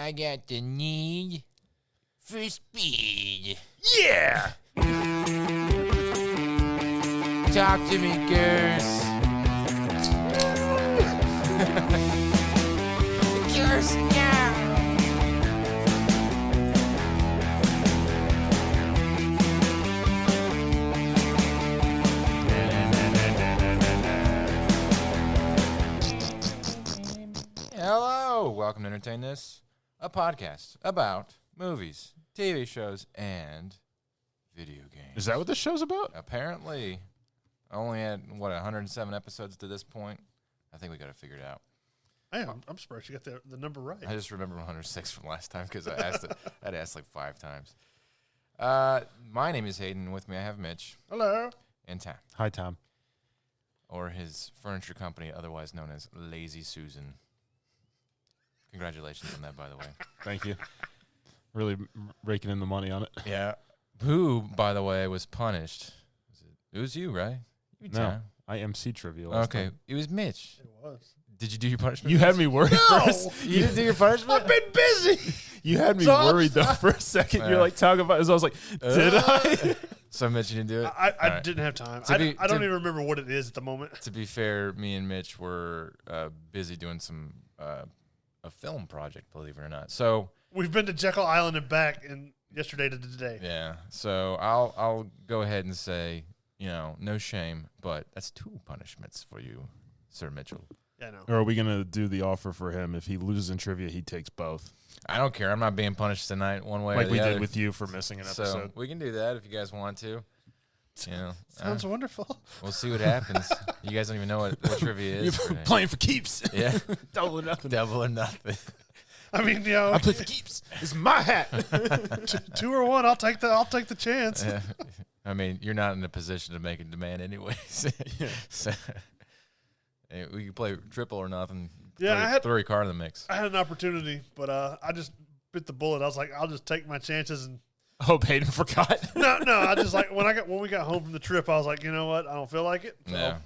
I got the need for speed. Yeah! Talk to me, Curse. Curse now. Hello, welcome to Entertain This, a podcast about movies, TV shows, and video games. Is that what this show's about? Apparently, I only had, 107 episodes to this point? I think we got it figured out. I'm surprised you got the number right. I just remember 106 from last time because I asked it. I'd asked like 5 times. My name is Hayden. With me, I have Mitch. Hello. And Tom. Hi, Tom. Or his furniture company, otherwise known as Lazy Susan. Congratulations on that, by the way. Thank you. Really raking in the money on it. Yeah. Who, by the way, was punished? It was you, right? You, no, Tom. I MC trivia. Okay, it was Mitch. It was. Did you do your punishment? You had me worried first. You didn't do your punishment? I've been busy. You had me So worried, though, for a second. You're like talking about this. I was like, did I? So, Mitch, you didn't do it? I didn't have time. I don't even remember what it is at the moment. To be fair, me and Mitch were busy doing some a film project, believe it or not. So we've been to Jekyll Island and back in yesterday to today. Yeah. So I'll go ahead and say, no shame, but that's 2 punishments for you, Sir Mitchell. Yeah, I know. Or are we going to do the offer for him? If he loses in trivia, he takes both. I don't care. I'm not being punished tonight one way or like the we other. did with you for missing an episode. So we can do that if you guys want to. Sounds wonderful. We'll see what happens. You guys don't even know what trivia is. You're playing for keeps. Yeah. Double or nothing. Double or nothing. I mean, I play for keeps. It's my hat. 2 or 1. I'll take the chance. Yeah. I mean, you're not in a position to make a demand anyways. So, we can play triple or nothing. Yeah, throw your car in the mix. I had an opportunity, but I just bit the bullet. I was like, I'll just take my chances and. Hope Hayden forgot. No. I just like when we got home from the trip, I was like, you know what? I don't feel like it. So Yeah.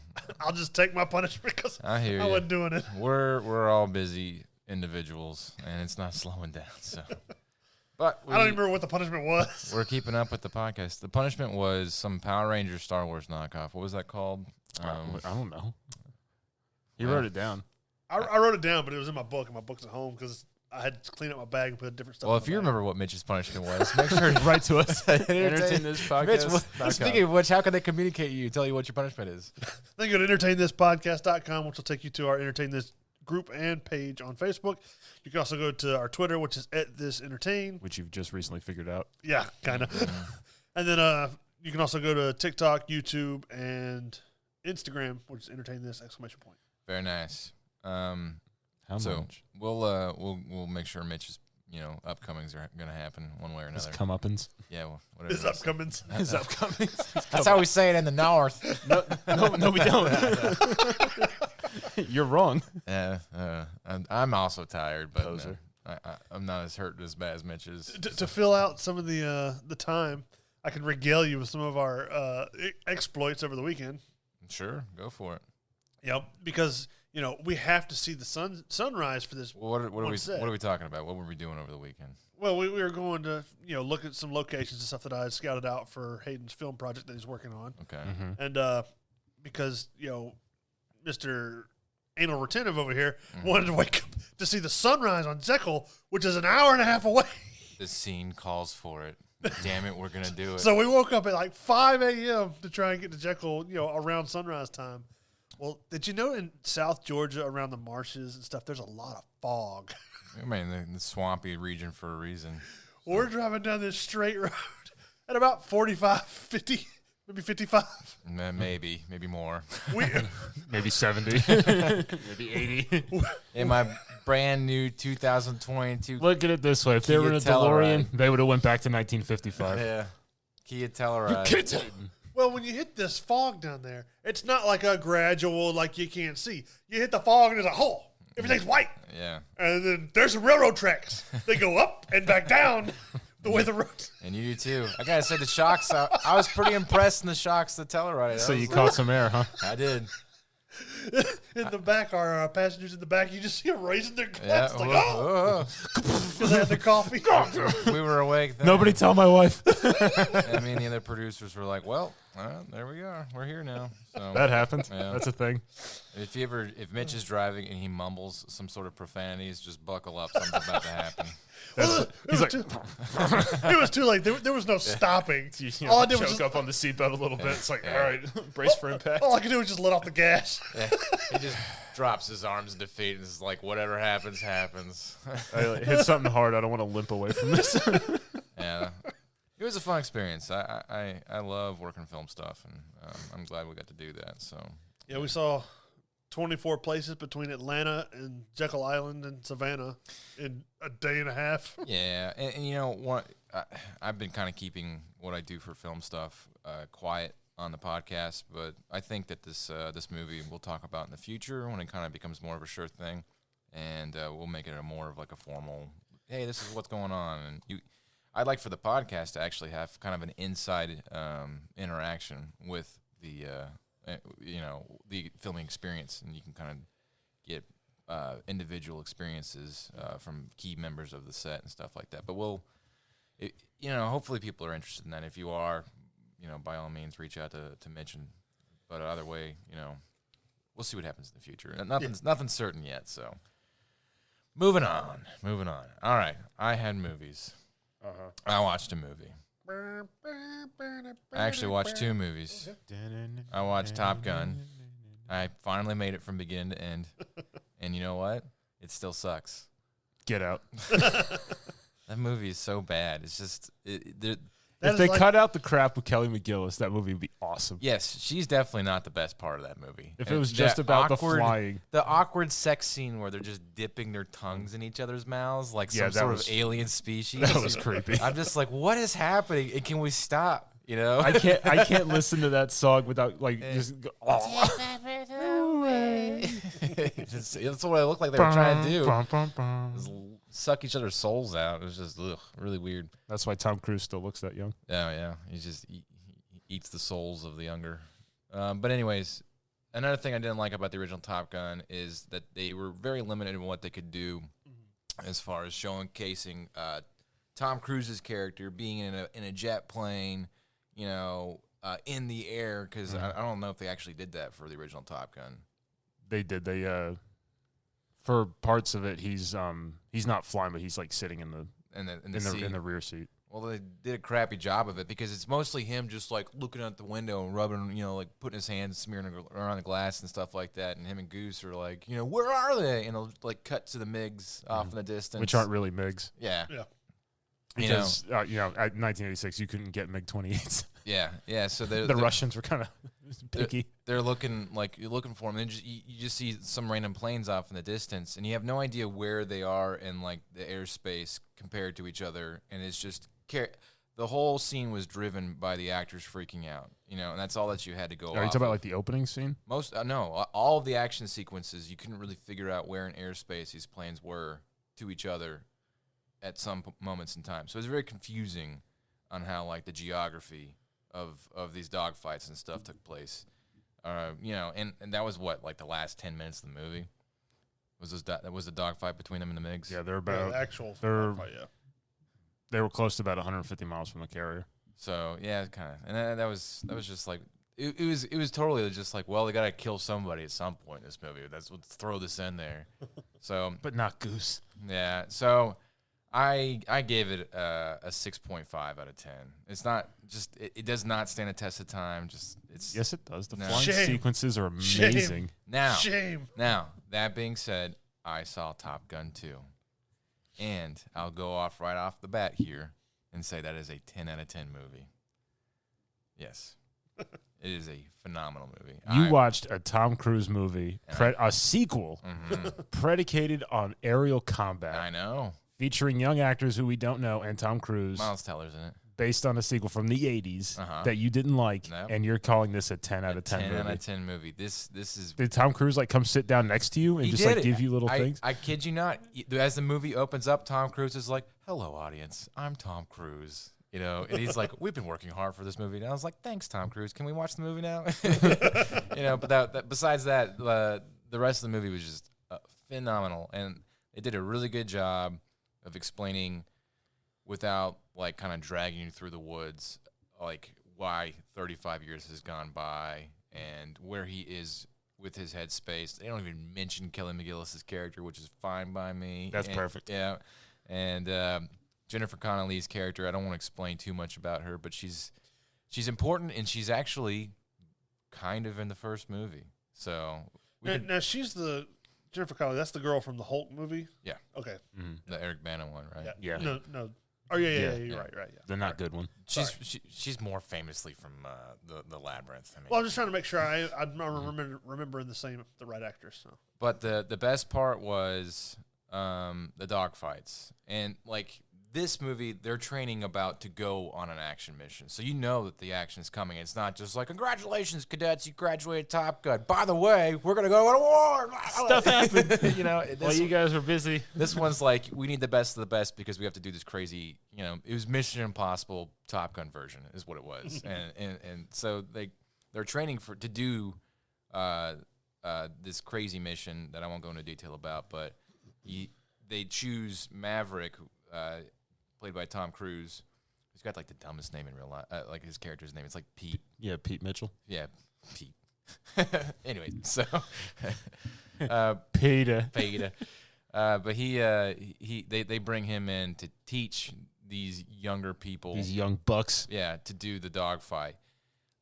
I'll just take my punishment because I wasn't doing it. We're all busy individuals, and it's not slowing down. So, but I don't even remember what the punishment was. We're keeping up with the podcast. The punishment was some Power Rangers Star Wars knockoff. What was that called? I don't know. He wrote it down. I wrote it down, but it was in my book, and my book's at home because I had to clean up my bag and put different stuff. Well, if you remember what Mitch's punishment was, make sure to write to us. Entertain this podcast. Mitch, speaking of which, how can they communicate you? Tell you what your punishment is. Then go to entertainthispodcast.com, which will take you to our Entertain This group and page on Facebook. You can also go to our Twitter, which is @thisentertain, which you've just recently figured out. Yeah, kind of. And then you can also go to TikTok, YouTube, and Instagram, which is Entertain This ! Very nice. How much? We'll make sure Mitch's upcomings are going to happen one way or another. His comeuppance. Yeah, well, whatever. His upcomings. His upcomings. That's how we say it in the North. No, we don't. You're wrong. Yeah, I'm also tired, but Poser. I'm not as hurt as bad as Mitch is. To fill out some of the time, I can regale you with some of our exploits over the weekend. Sure, go for it. Yep, because we have to see the sunrise for this. Well, what are we talking about? What were we doing over the weekend? Well, we were going to look at some locations and stuff that I had scouted out for Hayden's film project that he's working on. Okay, and because Mr. Anal Retentive over here wanted to wake up to see the sunrise on Jekyll, which is an hour and a half away. The scene calls for it. Damn it, we're gonna do it. So we woke up at like 5 a.m. to try and get to Jekyll, around sunrise time. Well, did you know in South Georgia, around the marshes and stuff, there's a lot of fog? I mean, the swampy region for a reason. So. We're driving down this straight road at about 45, 50, maybe 55. Maybe more. Maybe 70. Maybe 80. In my brand new 2022. Look at it this way. If they were in a DeLorean, they would have went back to 1955. Yeah. Kia Telluride. You kids. Well, when you hit this fog down there, it's not like a gradual, like you can't see. You hit the fog and there's a hole. Everything's white. Yeah. And then there's some railroad tracks. They go up and back down the way the road. And you do too. I gotta say, the shocks. I was pretty impressed in the shocks. The Telluride. So you caught some air, huh? I did. In the back, our passengers in the back, you just see them raising their Yeah. glass. Because they had their coffee. We were awake then. Nobody tell my wife. I mean, the other producers were like, well, there we are. We're here now. So That happened. Yeah. That's a thing. if Mitch is driving and he mumbles some sort of profanities, just buckle up. Something's about to happen. It was too late. There was no stopping. All I did was choke just, up on the seatbelt a little bit. It's like, all right, brace for impact. all I could do was just let off the gas. Yeah. He just drops his arms in defeat and is like, whatever happens, happens. I hit something hard. I don't want to limp away from this. Yeah. It was a fun experience. I love working film stuff, and I'm glad we got to do that. So Yeah, we saw 24 places between Atlanta and Jekyll Island and Savannah in a day and a half. yeah, and you know what? I've been kind of keeping what I do for film stuff quiet on the podcast, but I think that this movie we'll talk about in the future when it kind of becomes more of a sure thing, and we'll make it a more of like a formal. Hey, this is what's going on, and I'd like for the podcast to actually have kind of an inside interaction with the the filming experience, and you can kind of get individual experiences from key members of the set and stuff like that. But hopefully people are interested in that. If you are, by all means, reach out to Mitch. But either way, we'll see what happens in the future. Nothing's certain yet. So moving on. All right, I had movies. I watched a movie. I actually watched two movies. I watched Top Gun. I finally made it from beginning to end. And you know what? It still sucks. Get out. That movie is so bad. It's just... If they cut out the crap with Kelly McGillis, that movie would be awesome. Yes, she's definitely not the best part of that movie. If it was just about the flying. The awkward sex scene where they're just dipping their tongues in each other's mouths like some sort of alien species. That was creepy. I'm just like, what is happening? And can we stop? I can't listen to that song without just go, that's what it looked like they were trying to do. Just suck each other's souls out. It was just really weird. That's why Tom Cruise still looks that young. Yeah. He just he eats the souls of the younger. But anyways, another thing I didn't like about the original Top Gun is that they were very limited in what they could do as far as showcasing Tom Cruise's character being in a jet plane, in the air, because I don't know if they actually did that for the original Top Gun. They did. They for parts of it, he's not flying, but he's like sitting in the rear seat. Well, they did a crappy job of it because it's mostly him just like looking out the window and rubbing, like putting his hands smearing around the glass and stuff like that. And him and Goose are like, where are they? And they'll like cut to the MiGs off in the distance, which aren't really MiGs. Yeah. Because at 1986 you couldn't get MiG-28s. Yeah. So the Russians were kind of picky. They're looking like you're looking for them. And you just see some random planes off in the distance, and you have no idea where they are in like the airspace compared to each other. And it's just the whole scene was driven by the actors freaking out. And that's all that you had to go. Are you talking about like the opening scene? No, all of the action sequences you couldn't really figure out where in airspace these planes were to each other at some moments in time. So it was very confusing on how like the geography of these dogfights and stuff took place. And that was what, like the last 10 minutes of the movie? That was the dogfight between them and the MiGs? Yeah, they're about They were close to about 150 miles from the carrier. So yeah, kind of. And that was just like it was totally just like, well, they got to kill somebody at some point in this movie. Let's throw this in there. So but not Goose. Yeah. So I gave it a 6.5 out of 10. It's not just it does not stand a test of time. Yes, it does. The flying sequences are amazing. Now that being said, I saw Top Gun 2, and I'll go right off the bat here and say that is a 10 out of 10 movie. Yes, it is a phenomenal movie. You watched a Tom Cruise movie, a sequel predicated on aerial combat. I know. Featuring young actors who we don't know and Tom Cruise. Miles Teller's in it. Based on a sequel from the 80s that you didn't like, and you're calling this a 10 out of 10 movie. 10 out of 10 movie. This is... Did Tom Cruise come sit down next to you and just give you little things? I kid you not. As the movie opens up, Tom Cruise is like, hello, audience. I'm Tom Cruise. You know, and he's like, we've been working hard for this movie. And I was like, thanks, Tom Cruise. Can we watch the movie now? You know, but besides that, the rest of the movie was just phenomenal. And they did a really good job of explaining without, like, kind of dragging you through the woods, like, why 35 years has gone by and where he is with his headspace. They don't even mention Kelly McGillis' character, which is fine by me. That's perfect. Yeah. And Jennifer Connelly's character, I don't want to explain too much about her, but she's important, and she's actually kind of in the first movie. So now she's the Jennifer Connelly. That's the girl from the Hulk movie. Yeah. Okay. Mm-hmm. The Eric Bana one, right? Yeah. No. Oh yeah. You're right. Yeah. The not good one. She's more famously from the Labyrinth. I mean, well, I'm just trying to make sure I'm remembering the right actress. So. But the best part was the dog fights, and like. This movie, they're training about to go on an action mission. So you know that the action is coming. It's not just like, congratulations, cadets, you graduated Top Gun. By the way, we're going to go to war. Stuff happened. You know, While you guys were busy. This one's like, we need the best of the best because we have to do this crazy, you know, it was Mission Impossible Top Gun version is what it was. and so they're training to do this crazy mission that I won't go into detail about, but they choose Maverick, played by Tom Cruise. He's got like the dumbest name in real life. Like his character's name, it's like Pete. Yeah, Pete Mitchell. Yeah, Pete. Anyway, so Peter. But they bring him in to teach these younger people, these young bucks, to do the dogfight,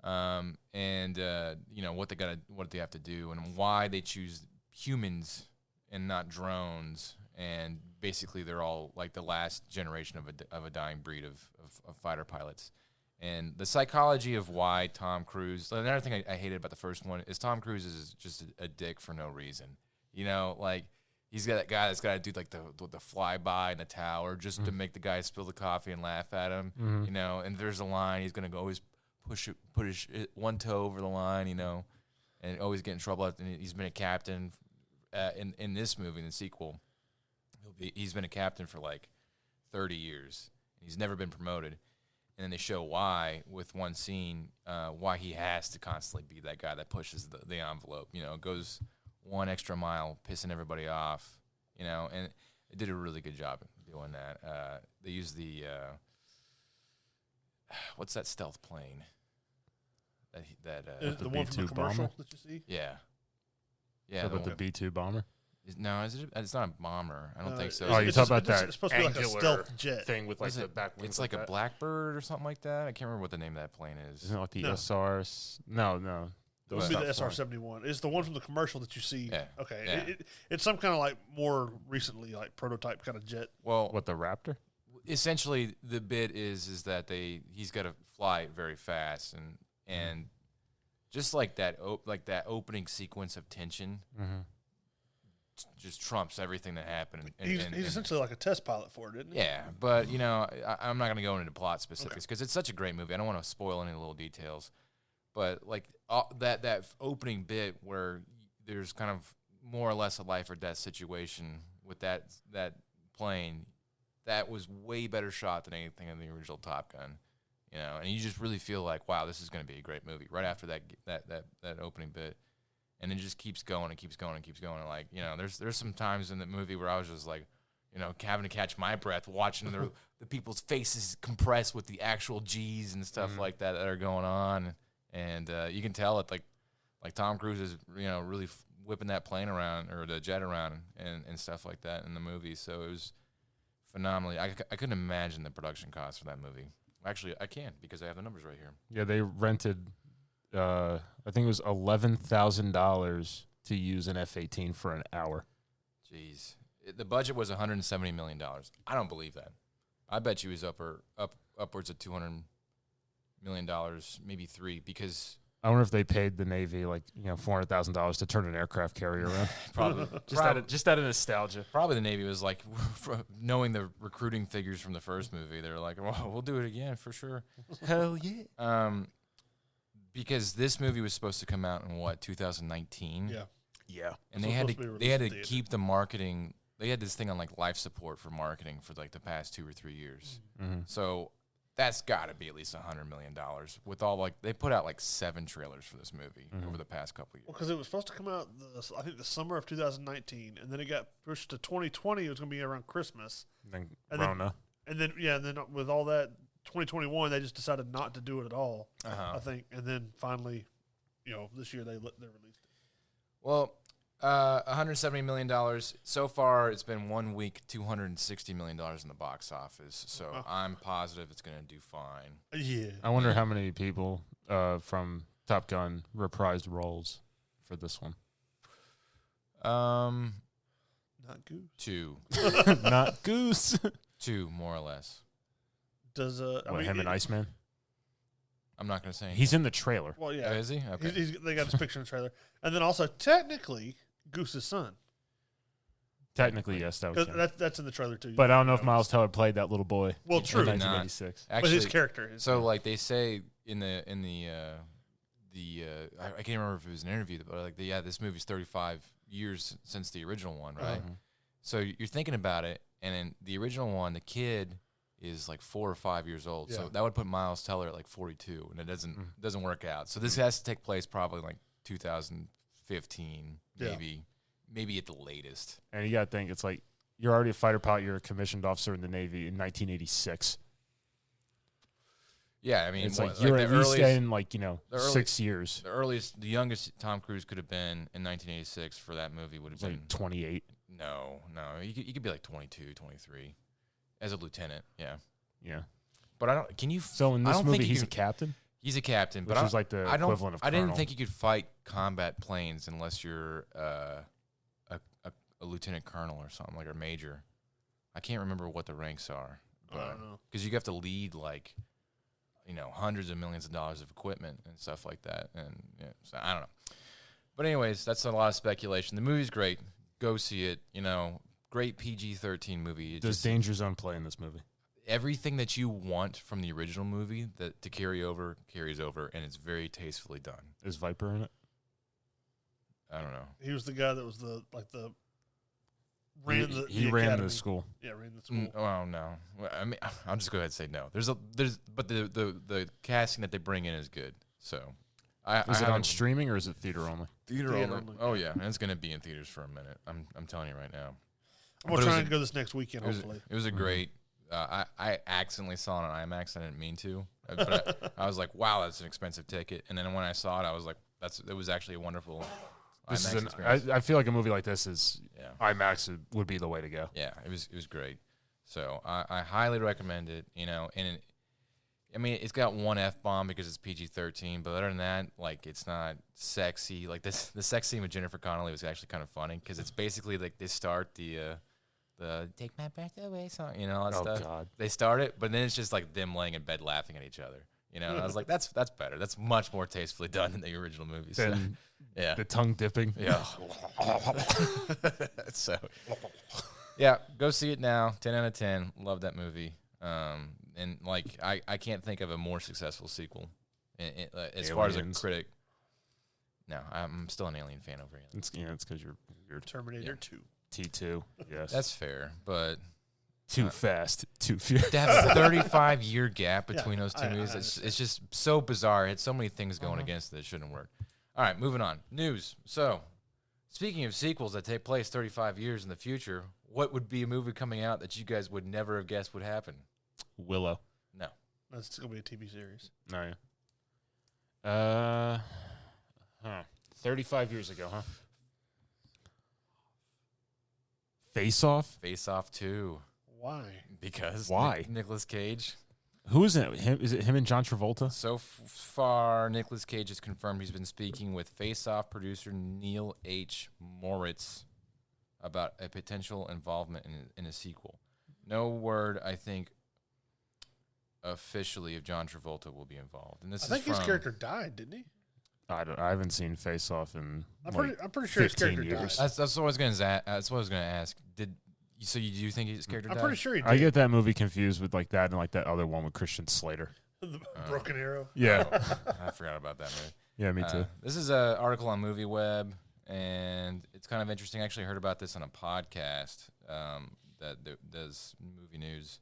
and you know what they have to do, and why they choose humans and not drones. And basically, they're all like the last generation of a dying breed of fighter pilots. And the psychology of why Tom Cruise. Another thing I hated about the first one is Tom Cruise is just a dick for no reason. You know, like he's got that guy that's got to do like the flyby in the tower just to make the guy spill the coffee and laugh at him. Mm-hmm. You know, and there's a line he's gonna always put his one toe over the line. You know, and always get in trouble. And he's been a captain in this movie, in the sequel. He's been a captain for like 30 years. He's never been promoted. And then they show why, with one scene, why he has to constantly be that guy that pushes the envelope. You know, goes one extra mile, pissing everybody off. You know, and they did a really good job doing that. They used the what's that stealth plane? The one from the commercial bomber that you see. Yeah. About the B-2 bomber. No, it's not a bomber. I don't think so. Oh, you talk about that? It's supposed to be like a stealth jet thing with like the back wings. It's like a Blackbird or something like that. I can't remember what the name of that plane is. Isn't it like the SRs? No. It would be the SR-71. It's the one from the commercial that you see. Yeah. Okay. Yeah. It's some kind of like more recently like prototype kind of jet. Well, what, the Raptor? Essentially, the bit is that he's got to fly very fast and just like that opening sequence of tension. Mm-hmm. Just trumps everything that happened. He's essentially like a test pilot for it, isn't he? Yeah, but, you know, I'm not going to go into plot specifics because it's such a great movie. I don't want to spoil any little details. But, like, that opening bit where there's kind of more or less a life or death situation with that plane, that was way better shot than anything in the original Top Gun. You know, and you just really feel like, wow, this is going to be a great movie right after that opening bit. And it just keeps going and keeps going and keeps going. And like, you know, there's some times in the movie where I was just like, you know, having to catch my breath watching the people's faces compress with the actual G's and stuff like that are going on. And you can tell it like Tom Cruise is, you know, really whipping that plane around or the jet around and stuff like that in the movie. So it was phenomenally. I couldn't imagine the production costs for that movie. Actually, I can because I have the numbers right here. Yeah, they rented. I think it was $11,000 to use an F-18 for an hour. Jeez, the budget was $170 million. I don't believe that. I bet you it was upwards of $200 million, maybe $3 because I wonder if they paid the Navy like $400,000 to turn an aircraft carrier around. Probably just out of nostalgia. Probably the Navy was like, knowing the recruiting figures from the first movie, they're like, well, we'll do it again for sure. Hell yeah. Because this movie was supposed to come out in 2019. Yeah. And they had to keep the marketing. They had this thing on like life support for marketing for like the past 2 or 3 years. Mm-hmm. So that's got to be at least $100 million. With all they put out 7 trailers for this movie over the past couple of years. Well, because it was supposed to come out, I think the summer of 2019, and then it got pushed to 2020. It was going to be around Christmas. And then Rona. And then with all that 2021, they just decided not to do it at all. I think, and then finally, this year they released it. Well, $170 million so far. It's been 1 week, $260 million in the box office. So I'm positive it's going to do fine. Yeah. I wonder how many people from Top Gun reprised roles for this one. Not Goose. 2. Not Goose. 2, more or less. Does him and Iceman? I'm not going to say anything. He's in the trailer. Well, yeah. Oh, is he? Okay. They got his picture in the trailer. And then also, technically, Goose's son. Technically, yes. That's in the trailer, too. But I don't know if Miles Teller played that little boy. Well, true. In 1986. Actually, but his character is. So, they say in the I can't remember if it was an interview, but this movie's 35 years since the original one, right? So you're thinking about it, and in the original one, the kid is 4 or 5 years old. Yeah. So that would put Miles Teller at 42, and it doesn't work out. So this has to take place probably 2015, maybe at the latest. And you got to think, it's you're already a fighter pilot, you're a commissioned officer in the Navy in 1986. Yeah, I mean, it's you're at least in 6 years. The youngest Tom Cruise could have been in 1986 for that movie would have been 28. No, you could be 22, 23 as a lieutenant. Yeah. But I don't. Can you? So in this movie, he's a captain. He's a captain, but which is the equivalent of. I didn't think you could fight combat planes unless you're a lieutenant colonel or something or major. I can't remember what the ranks are, but because you have to lead hundreds of millions of dollars of equipment and stuff like that, and so I don't know. But anyways, that's a lot of speculation. The movie's great. Go see it. Great PG-13 movie. Does Danger Zone play in this movie? Everything that you want from the original movie to carries over, and it's very tastefully done. Is Viper in it? I don't know. He was the guy that was he ran the school. Yeah, ran the school. Oh no. I mean, I'll just go ahead and say no. But the casting that they bring in is good. So, is it on streaming or is it theater only? Theater only. Oh yeah, and it's going to be in theaters for a minute. I'm telling you right now. I'm trying to go this next weekend. Hopefully, it was a great. I accidentally saw it on IMAX. I didn't mean to, but I was like, "Wow, that's an expensive ticket." And then when I saw it, I was like, "It was actually a wonderful." I feel like a movie like this is IMAX would be the way to go. Yeah, it was great. So I highly recommend it. I mean, it's got one F-bomb because it's PG-13, but other than that, it's not sexy. The sex scene with Jennifer Connelly was actually kind of funny because it's basically they start the "Take My Breath Away" song, all that stuff. God. They start it, but then it's just them laying in bed laughing at each other. And I was like, that's better. That's much more tastefully done than the original movie. So, yeah, the tongue dipping. Yeah. So, yeah, go see it now. 10 out of 10. Love that movie. And I can't think of a more successful sequel as far as a critic. No, I'm still an Alien fan over here. It's because you're Terminator 2. T2. Yes, that's fair, but too fast, too furious. To have a 35-year gap between those two movies, it's just so bizarre. It had so many things going against it that shouldn't work. All right, moving on. News. So, speaking of sequels that take place 35 years in the future, what would be a movie coming out that you guys would never have guessed would happen? Willow. No. That's going to be a TV series. No, yeah. 35 years ago, huh? Face Off? Face Off 2. Why? Because why? Nicolas Cage. Who is it? Is it him and John Travolta? So far, Nicolas Cage has confirmed he's been speaking with Face Off producer Neil H. Moritz about a potential involvement in a sequel. No word, I think, officially if John Travolta will be involved. And this I think his character died, didn't he? I haven't seen Face Off in I'm pretty sure his character years. died. That's what I was going to. That's what I was going to ask. Do you think his character died? I'm pretty sure he did. I get that movie confused with that and that other one with Christian Slater. The Broken Arrow. Yeah, I forgot about that movie. Yeah, me too. This is an article on MovieWeb, and it's kind of interesting. I actually heard about this on a podcast that does movie news,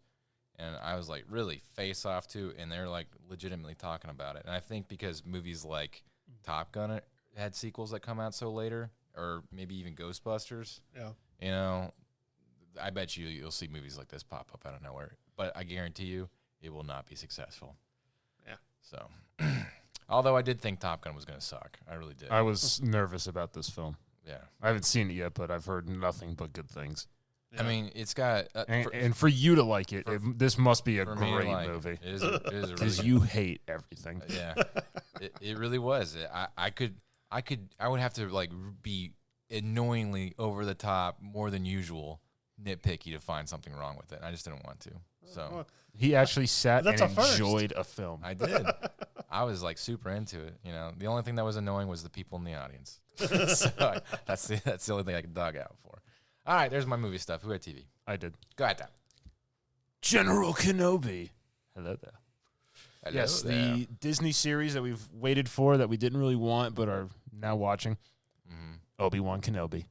And I was like, really, Face Off too? And they're like legitimately talking about it. And I think because movies like Top Gun had sequels that come out so later, or maybe even Ghostbusters. Yeah. You know, I bet you'll see movies like this pop up out of nowhere. But I guarantee you, it will not be successful. Yeah. So, although I did think Top Gun was going to suck. I really did. I was nervous about this film. Yeah. I haven't seen it yet, but I've heard nothing but good things. Yeah. I mean, it's got... and for you to like it, this must be a great movie. It is a really... Because you hate everything. Yeah. It really was. I would have to, like, be annoyingly over the top, more than usual, nitpicky to find something wrong with it. I just didn't want to. So he actually sat and enjoyed a film. I did. I was like super into it. You know, the only thing that was annoying was the people in the audience. So that's the only thing I could dog out for. All right, there's my movie stuff. Who had TV? I did. Go ahead, Dan. General Kenobi. Hello there. Hello yes, there. the Disney series that we've waited for that we didn't really want but are now watching. Mm-hmm. Obi-Wan Kenobi.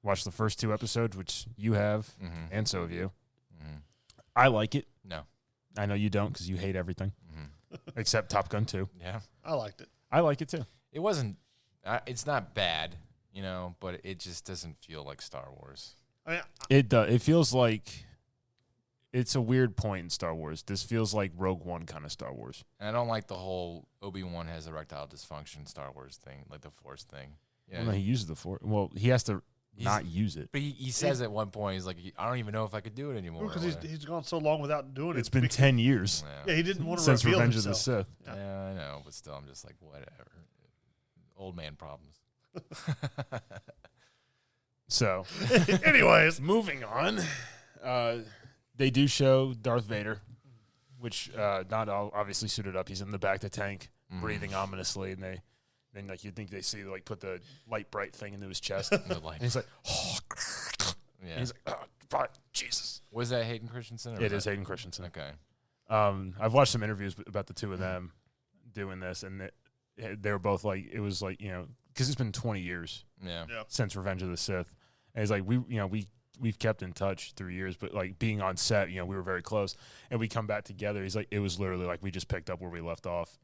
Watched the first 2 episodes, which you have, Mm-hmm. and so have you. Mm-hmm. I like it. No. I know you don't because you hate everything, except Top Gun 2. Yeah. I liked it. I like it too. It wasn't. It's not bad, you know, but it just doesn't feel like Star Wars. I mean, It does. It feels like it's a weird point in Star Wars. This feels like Rogue One kind of Star Wars. And I don't like the whole Obi-Wan has erectile dysfunction Star Wars thing, like the Force thing. Yeah. Well, no, he uses the Force. Well, he has to not use it. But he says at one point, he's like, I don't even know if I could do it anymore. because he's gone so long without doing it. It's been 10 years Yeah, he didn't want to since reveal Revenge himself. of the Sith. Yeah, I know, but still, I'm just like, whatever. Old man problems. So, Anyways, moving on. They do show Darth Vader, which not all obviously suited up. He's in the back of the tank, breathing ominously, and then like you'd think they see like put the light bright thing into his chest, and he's like, oh. Yeah. And he's like, oh, Jesus. Was that Hayden Christensen? Or It was is Hayden Christensen. Okay. I've watched some interviews about the two of them doing this, and they were both like, it was like, you know, because it's been 20 years Yeah. since Revenge of the Sith, and he's like, we've kept in touch through years, but like being on set, you know, we were very close, and we come back together. He's like, it was literally like we just picked up where we left off,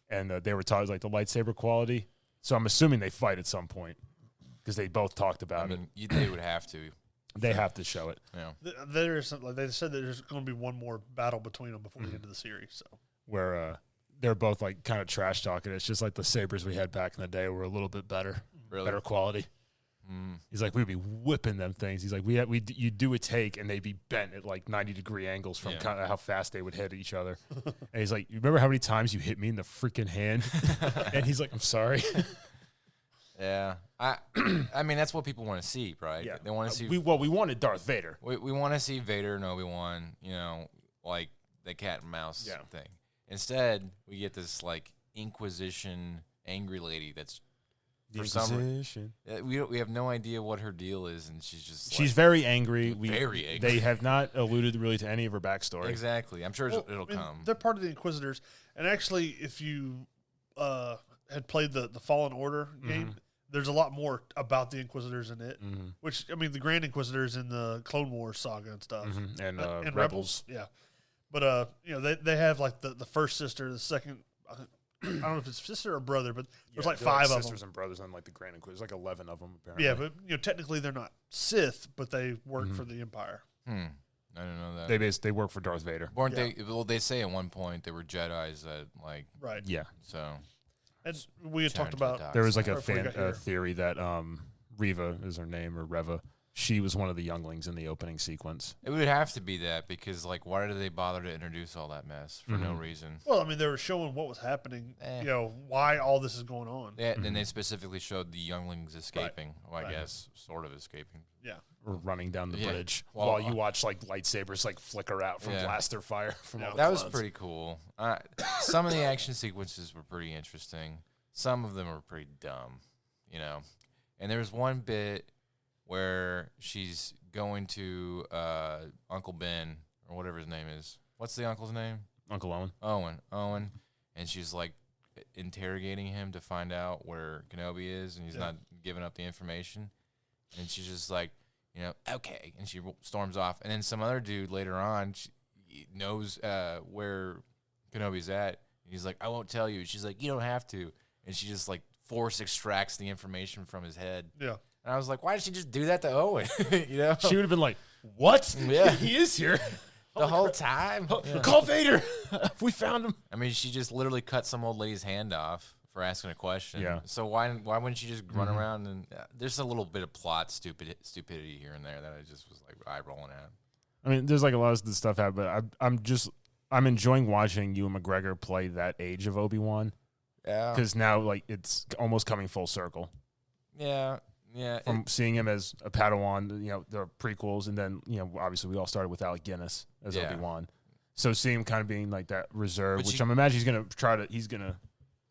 and they were talking like the lightsaber quality. So I'm assuming they fight at some point because they both talked about it. They would have to. They have to show it. Yeah. there is something, like they said that there's going to be one more battle between them before the end of the series. So Where they're both like kind of trash talking. It's just like the sabers we had back in the day were a little bit better, better quality. He's like, we'd be whipping them things. He's like, you do a take and they'd be bent at like 90-degree angles from kind of how fast they would hit each other. And he's like, you remember how many times you hit me in the freaking hand? And he's like, I'm sorry. Yeah. I mean, that's what people want to see, right? Yeah. They want to see. We wanted Darth Vader. We want to see Vader and Obi-Wan, you know, like the cat and mouse thing. Instead, we get this like Inquisition angry lady that's for some reason we have no idea what her deal is, and she's like, very angry. Very angry. They have not alluded really to any of her backstory. Exactly. I'm sure it'll come. They're part of the Inquisitors, and actually, if you had played the Fallen Order game, there's a lot more about the Inquisitors in it. Which, I mean, the Grand Inquisitors in the Clone Wars saga and stuff, and Rebels. Yeah, but you know, they have like the first sister, the second. I don't know if it's sister or brother, but there's like 5 of them. Sisters and brothers on like the Grand Inquisition. There's like 11 of them apparently. Yeah, but you know, technically they're not Sith, but they work for the Empire. I didn't know that. They work for Darth Vader. Weren't they? Well, they say at one point they were Jedis that like. Right. Yeah. So. And we had talked about. There was like a theory that Reva is her name, or Reva. She was one of the younglings in the opening sequence. It would have to be that, because like, why did they bother to introduce all that mess for no reason? Well, I mean, they were showing what was happening. You know, why all this is going on. Yeah, and they specifically showed the younglings escaping. Well, I guess sort of escaping. Yeah, or running down the bridge while you watch like lightsabers like flicker out from blaster fire. From all the that was pretty cool. Some of the action sequences were pretty interesting. Some of them were pretty dumb, you know. And there was one bit where she's going to Uncle Ben, or whatever his name is. What's the uncle's name? Uncle Owen. Owen. And she's like interrogating him to find out where Kenobi is, and he's not giving up the information. And she's just like, you know, okay. And she storms off. And then some other dude later on, knows where Kenobi's at. He's like, I won't tell you. She's like, you don't have to. And she just like force extracts the information from his head. Yeah. And I was like, why did she just do that to Owen? You know, She would have been like, "What? Yeah. He is here the whole time. Call Vader. We found him." I mean, she just literally cut some old lady's hand off for asking a question. Yeah. So why wouldn't she just run around and there's a little bit of plot stupidity here and there that I just was like eye rolling at. I mean, there's like a lot of the stuff happening, but I'm enjoying watching Ewan McGregor play that age of Obi-Wan. Yeah. Because now like it's almost coming full circle. Yeah. Yeah. From seeing him as a Padawan, the prequels, and then obviously we all started with Alec Guinness as Obi-Wan. So seeing him kind of being like that reserve, which I'm imagining he's gonna.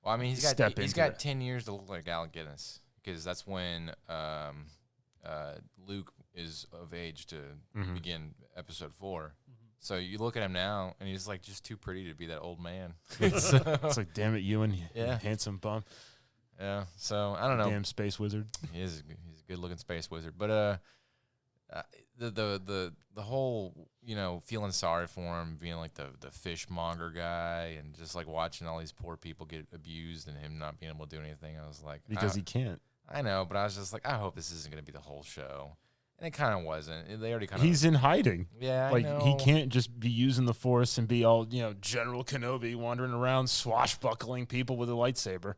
Well, I mean, he's got 10 years to look like Alec Guinness because that's when Luke is of age to begin Episode 4. So you look at him now, and he's like just too pretty to be that old man. It's like, damn it, Ewan, you handsome bum. Yeah. So I don't know. Damn space wizard. He's a good looking space wizard, but the whole feeling sorry for him, being like the fishmonger guy, and just like watching all these poor people get abused and him not being able to do anything. I was like, because he can't. I know, but I was just like, I hope this isn't going to be the whole show. And it kind of wasn't. They already kind of. He's in hiding. Yeah, like I know. He can't just be using the Force and be all General Kenobi wandering around swashbuckling people with a lightsaber.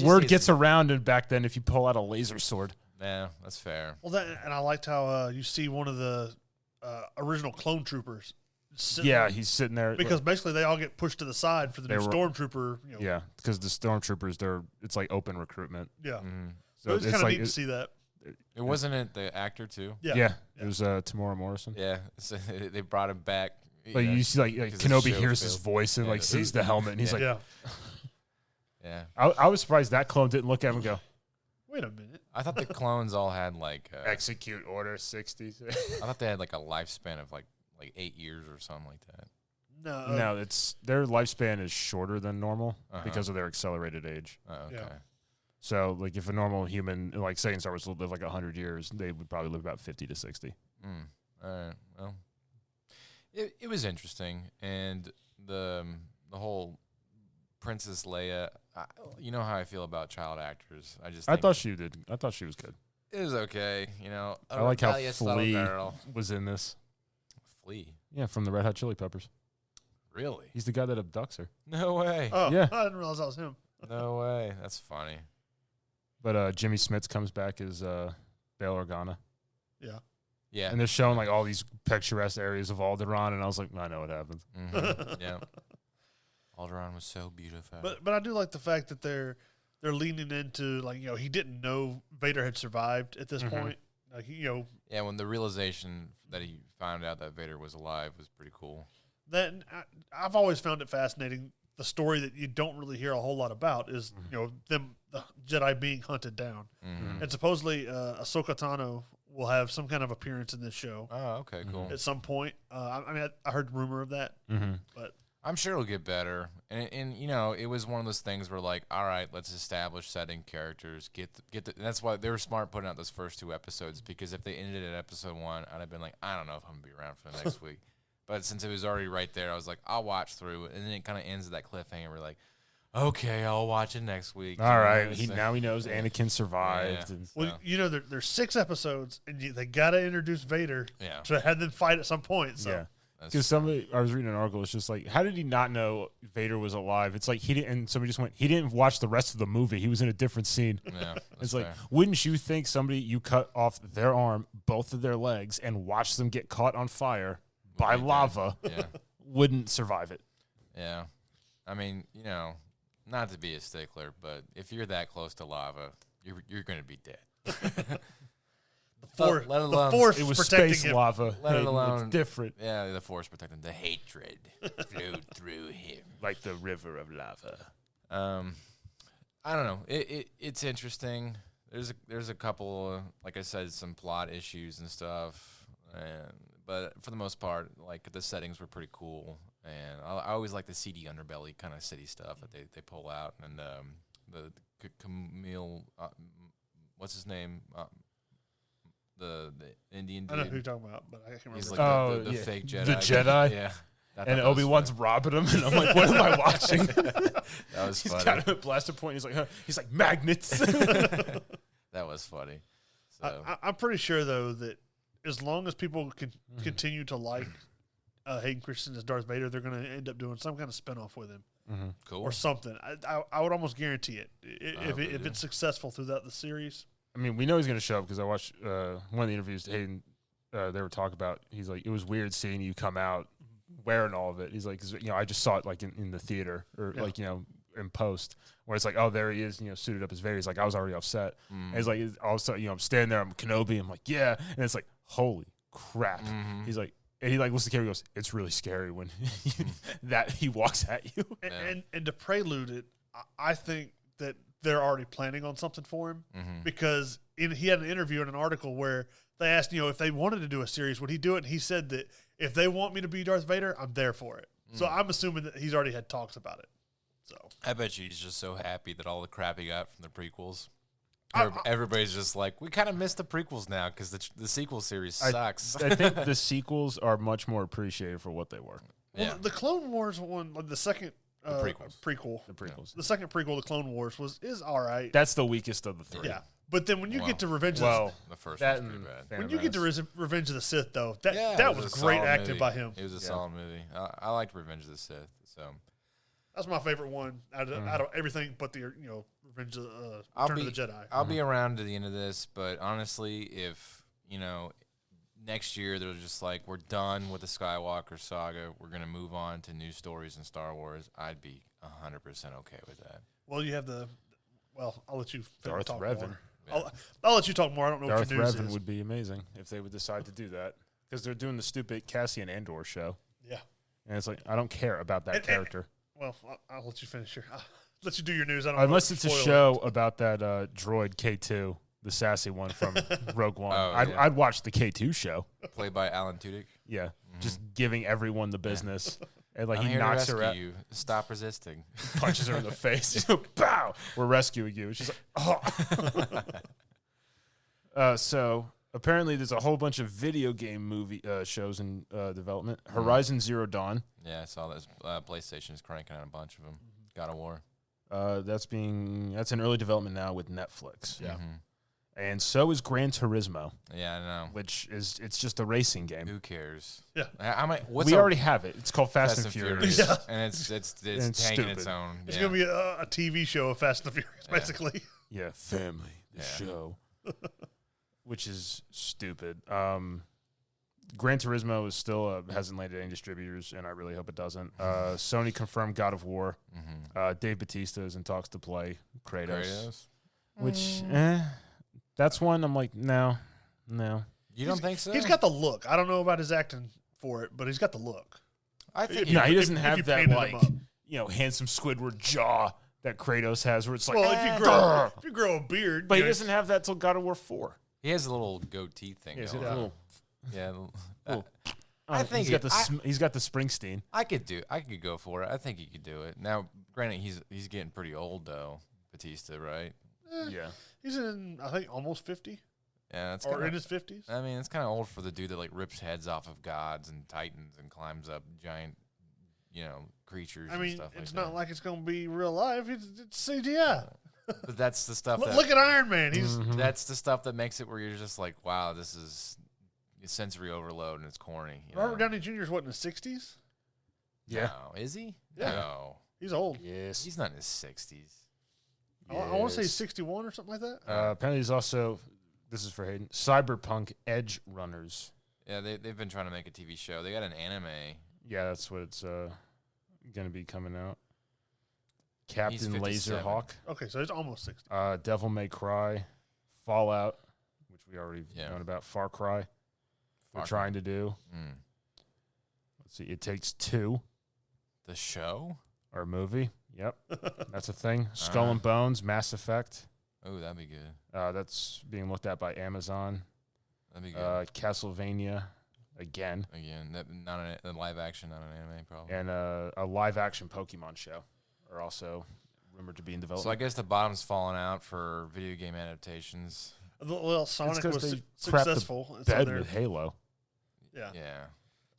Word gets around, and back then, if you pull out a laser sword. Yeah, that's fair. Well, and I liked how you see one of the original clone troopers. He's sitting there because basically they all get pushed to the side for the new stormtrooper. Yeah, because the stormtroopers, it's like open recruitment. Yeah, so it's kind of neat to see that. It wasn't it the actor too. Yeah. It was Tamora Morrison. Yeah, so they brought him back. But you see, like Kenobi hears his voice and like sees the helmet, and he's like, yeah. I was surprised that clone didn't look at him and go, wait a minute. I thought the clones all had like execute order 60. I thought they had like a lifespan of like 8 years or something like that. No, it's their lifespan is shorter than normal because of their accelerated age. Oh, okay. Yeah. So, like, if a normal human, like, say in Star Wars, would live like 100 years, they would probably live about 50 to 60. All right. Well, it was interesting, and the whole Princess Leia. You know how I feel about child actors. I thought she was good. It was okay. I like how Flea was in this. Flea? Yeah, from the Red Hot Chili Peppers. Really? He's the guy that abducts her. No way. Oh, yeah. I didn't realize that was him. No way. That's funny. But Jimmy Smits comes back as Bail Organa. Yeah. Yeah. And they're showing like all these picturesque areas of Alderaan, and I was like, I know what happens. Yeah. Alderaan was so beautiful. But I do like the fact that they're leaning into like he didn't know Vader had survived at this point. Like Yeah, when the realization that he found out that Vader was alive was pretty cool. Then I've always found it fascinating. The story that you don't really hear a whole lot about is the Jedi being hunted down, and supposedly Ahsoka Tano will have some kind of appearance in this show. Oh, okay, cool. At some point, I heard rumor of that, but I'm sure it'll get better. And it was one of those things where like, all right, let's establish setting characters, get the. And that's why they were smart putting out those first 2 episodes, because if they ended at episode 1, I'd have been like, I don't know if I'm gonna be around for the next week. But since it was already right there, I was like, I'll watch through it. And then it kind of ends at that cliffhanger. We're like, okay, I'll watch it next week. All right. Now he knows Anakin survived. Yeah. Well, there's 6 episodes, and they got to introduce Vader to have them fight at some point. So. Yeah. Because I was reading an article, it's just like, how did he not know Vader was alive? It's like he didn't, and somebody just went, he didn't watch the rest of the movie. He was in a different scene. Yeah, it's like, wouldn't you think you cut off their arm, both of their legs, and watch them get caught on fire by lava, wouldn't survive it? Yeah. I mean, not to be a stickler, but if you're that close to lava, you're going to be dead. The Force it was protecting space him. lava. Let it alone. It's different. Yeah, the Force protecting. The hatred flowed through him like the river of lava. I don't know. It's interesting. There's a couple, like I said, some plot issues and stuff, but for the most part, like the settings were pretty cool, and I always like the seedy underbelly kind of city stuff that they pull out, and the Camille, what's his name? The Indian dude. I know who you're talking about, but I can't remember. He's like the fake Jedi. The Jedi? Yeah. And Obi-Wan's robbing him, and I'm like, what am I watching? That was funny. He's got him at blaster point. He's like, huh? He's like, magnets. That was funny. So. I'm pretty sure, though, that as long as people can continue to like Hayden Christensen as Darth Vader, they're going to end up doing some kind of spinoff with him. Cool. Or something. I would almost guarantee it. If it's successful throughout the series. I mean, we know he's going to show up because I watched one of the interviews Hayden, they were talking about. He's like, it was weird seeing you come out wearing all of it. He's like, 'cause, I just saw it like in the theater or like, in post where it's like, oh, there he is, suited up as Vader. He's like, I was already upset. And he's like, all of a sudden, I'm standing there, I'm Kenobi. I'm like, yeah. And it's like, holy crap. He's like, and he like looks at the camera and goes, it's really scary when that he walks at you. And to prelude it, I think that they're already planning on something for him because he had an interview in an article where they asked, if they wanted to do a series, would he do it? And he said that if they want me to be Darth Vader, I'm there for it. So I'm assuming that he's already had talks about it. So I bet you he's just so happy that all the crap he got from the prequels. Everybody's just like, we kind of missed the prequels now because the sequel series sucks. I think the sequels are much more appreciated for what they were. Well, the Clone Wars one, like the second prequel. The prequels. The second prequel, the Clone Wars, is all right. That's the weakest of the three. Yeah. But then when you get to Revenge the first one's pretty bad. When you get to Revenge of the Sith, though, that was great acting by him. It was a solid movie. I liked Revenge of the Sith. So that's my favorite one out of everything but the Revenge of Return of the Jedi. I'll be around to the end of this, but honestly, if next year they're just like, we're done with the Skywalker saga, we're gonna move on to new stories in Star Wars, I'd be 100% okay with that. Well, you have I'll let you Darth talk Revan. more. I'll let you talk more. I don't know Darth what your news Revan is. would be amazing if they would decide to do that because they're doing the stupid Cassian Andor show. Yeah, and it's like I don't care about that character. Well, I'll let you finish let you do your news. Unless it's a show about that droid K2, the sassy one from Rogue One. I'd watch the K2 show. Played by Alan Tudyk. Yeah, just giving everyone the business. And like I'm he here knocks to her rescue out, you. Stop resisting. punches her in the face. Pow! We're rescuing you. And she's like, oh. So apparently there's a whole bunch of video game movie shows in development. Horizon Zero Dawn. Yeah, I saw that. PlayStation's cranking out a bunch of them. God of War. That's in early development now with Netflix. Yeah. And so is Gran Turismo. Yeah, I know. Which it's just a racing game. Who cares? Yeah. We already have it. It's called Fast and Furious. Yeah. And it's hanging its own. It's going to be a TV show of Fast and Furious, basically. Yeah, Family, the show. Which is stupid. Gran Turismo is still hasn't landed any distributors, and I really hope it doesn't. Sony confirmed God of War. Dave Bautista is in talks to play Kratos. Which, that's one I'm like, no. You don't think so? He's got the look. I don't know about his acting for it, but he's got the look. I think he doesn't have that handsome Squidward jaw that Kratos has, where it's like, well, if you grow a beard, but he doesn't have that till God of War 4. He has a little goatee thing. I think he's got the Springsteen. I could go for it. I think he could do it. Now, granted, he's getting pretty old though, Batista, right? Yeah, he's in I think almost 50. Yeah, that's in his 50s. I mean, it's kind of old for the dude that like rips heads off of gods and titans and climbs up giant, creatures. I mean, and stuff it's like not like it's going to be real life. It's CGI. But that's the stuff. Look at Iron Man. That's the stuff that makes it where you're just like, wow, this is sensory overload and it's corny. Robert Downey Jr. is what, in his 60s? Yeah. No, is he? Yeah. No, he's old. Yes, he's not in his 60s. I want to say he's 61 or something like that. Apparently, he's also. This is for Hayden. Cyberpunk Edge Runners. Yeah, they've been trying to make a TV show. They got an anime. Yeah, that's what it's going to be coming out. Captain Laserhawk. Okay, so he's almost 60. Devil May Cry, Fallout, which we already known about. Far Cry. We're trying to do. Let's see. It Takes Two. The show or a movie. Yep, that's a thing. Skull and Bones, Mass Effect. Oh, that'd be good. That's being looked at by Amazon. That'd be good. Castlevania, again. Not a live action, not an anime, probably. And a live action Pokemon show are also rumored to be in development. So I guess the bottom's falling out for video game adaptations. Well, Sonic was they successful. The bed with Halo. Yeah. Yeah.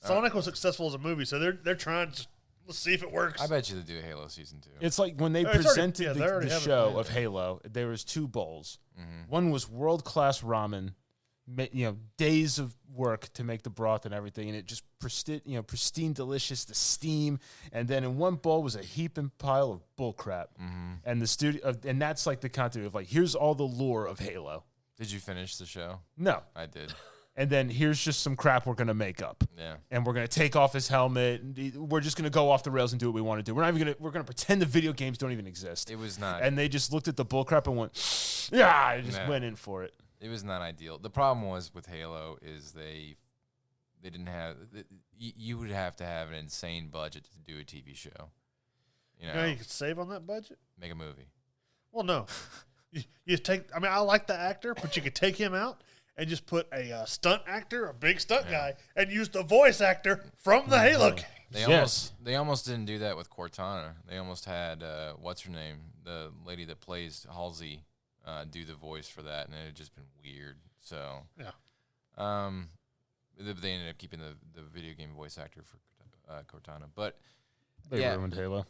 Sonic was successful as a movie, so they're trying to let's see if it works. I bet you they do a Halo season 2. It's like when they presented the show of Halo, there was 2 bowls. Mm-hmm. One was world-class ramen, days of work to make the broth and everything, and it just pristine, delicious, the steam. And then in one bowl was a heaping pile of bullcrap. Mm-hmm. And the studio, and that's like the continuity of like, here's all the lore of Halo. Did you finish the show? No, I did. And then here's just some crap we're going to make up. Yeah. And we're going to take off his helmet. And we're just going to go off the rails and do what we want to do. We're going to pretend the video games don't even exist. It was not. And they just looked at the bullcrap and went, yeah, and just went in for it. It was not ideal. The problem was with Halo is they didn't have, you would have to have an insane budget to do a TV show. You could save on that budget? Make a movie. Well, no. you take, I like the actor, but you could take him out and just put a stunt actor, a big stunt guy, and use the voice actor from the Halo games. They almost didn't do that with Cortana. They almost had, what's her name? The lady that plays Halsey do the voice for that, and it had just been weird. So, they ended up keeping the video game voice actor for Cortana. But they ruined Halo.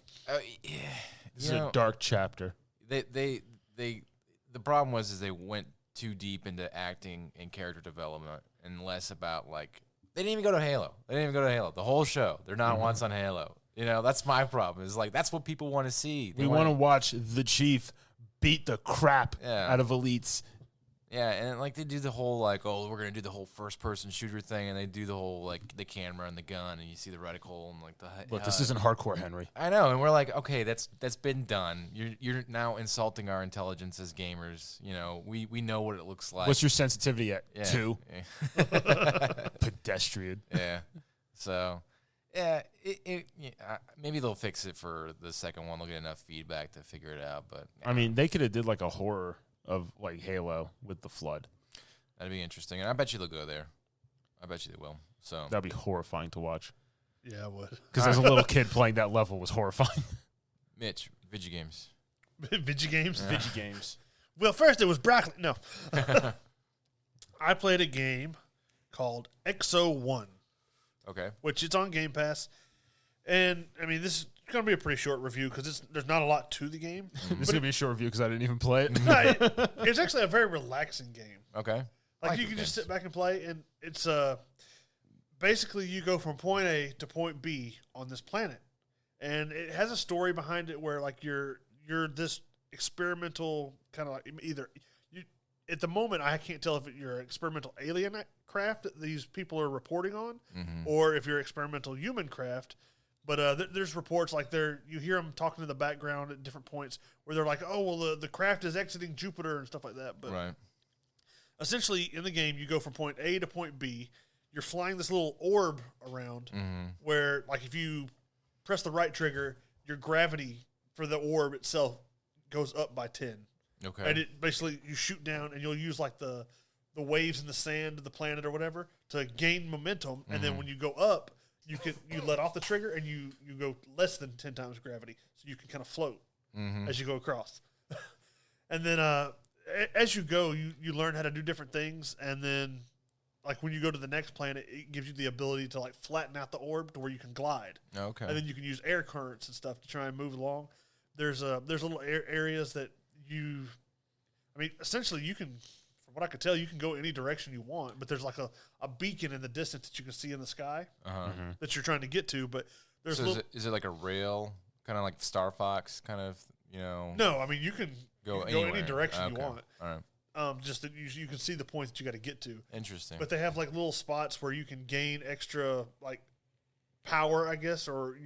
This is a dark chapter. The problem was they went too deep into acting and character development and less about like they didn't even go to Halo. The whole show. They're not once on Halo. That's my problem. Is like that's what people want to see. We want to watch the Chief beat the crap out of elites. Yeah, and like they do the whole like, oh, we're gonna do the whole first-person shooter thing, and they do the whole like the camera and the gun, and you see the reticle and like the. Look, this isn't hardcore, Henry. I know, and we're like, okay, that's been done. You're now insulting our intelligence as gamers. We know what it looks like. What's your sensitivity at 2? Yeah. Pedestrian. Yeah. So, maybe they'll fix it for the second one. They'll get enough feedback to figure it out. But I mean, they could have did like a horror of like Halo with the flood. That'd be interesting, and I bet you they'll go there. I bet you they will. So that'd be horrifying to watch. Yeah, I would. Because as a little kid, playing that level was horrifying. Mitch, Vigi games. Vigi games? Yeah. Vigi games. Well, first it was broccoli. No. I played a game called Exo One. Okay. Which it's on Game Pass. And, I mean, this is going to be a pretty short review because there's not a lot to the game. This is going to be a short review because I didn't even play it. It's actually a very relaxing game. Okay. Like you can just sit back and play, and it's basically you go from point A to point B on this planet. And it has a story behind it where, like, you're this experimental kind of like either you at the moment I can't tell if you're an experimental alien craft that these people are reporting on, or if you're experimental human craft. But there's reports like you hear them talking in the background at different points where they're like, oh well, the craft is exiting Jupiter and stuff like that. But essentially, in the game, you go from point A to point B. You're flying this little orb around where, like, if you press the right trigger, your gravity for the orb itself goes up by 10. Okay. And it basically, you shoot down, and you'll use, like, the waves in the sand of the planet or whatever to gain momentum. And then when you go up, you let off the trigger, and you go less than 10 times gravity. So you can kind of float as you go across. And then as you go, you learn how to do different things. And then, like, when you go to the next planet, it gives you the ability to, like, flatten out the orb to where you can glide. Okay. And then you can use air currents and stuff to try and move along. There's little areas that essentially you can, from what I could tell, you can go any direction you want, but there's like a beacon in the distance that you can see in the sky that you're trying to get to. But there's is it like a rail, kind of like Star Fox, kind of, No, I mean, you can go any direction you want. All right. Just that you can see the point that you got to get to. Interesting. But they have like little spots where you can gain extra like power, I guess, or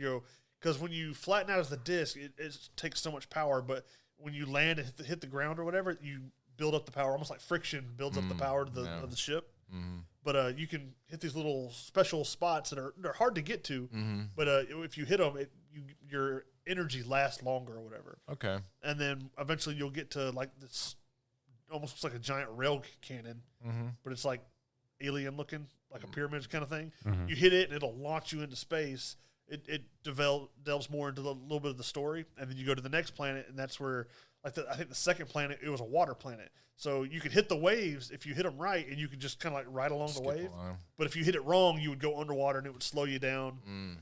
because when you flatten out as the disc, it takes so much power. But when you land and hit the ground or whatever, you build up the power, almost like friction builds up the power of the ship. But you can hit these little special spots that they're hard to get to. But if you hit them, your energy lasts longer or whatever. Okay. And then eventually you'll get to like this. Almost looks like a giant rail cannon, but it's like alien looking, like a pyramid kind of thing. You hit it, and it'll launch you into space. It delves more into a little bit of the story, and then you go to the next planet, and that's where I think the second planet, it was a water planet. So you could hit the waves if you hit them right, and you could just kind of like ride along the wave. But if you hit it wrong, you would go underwater, and it would slow you down.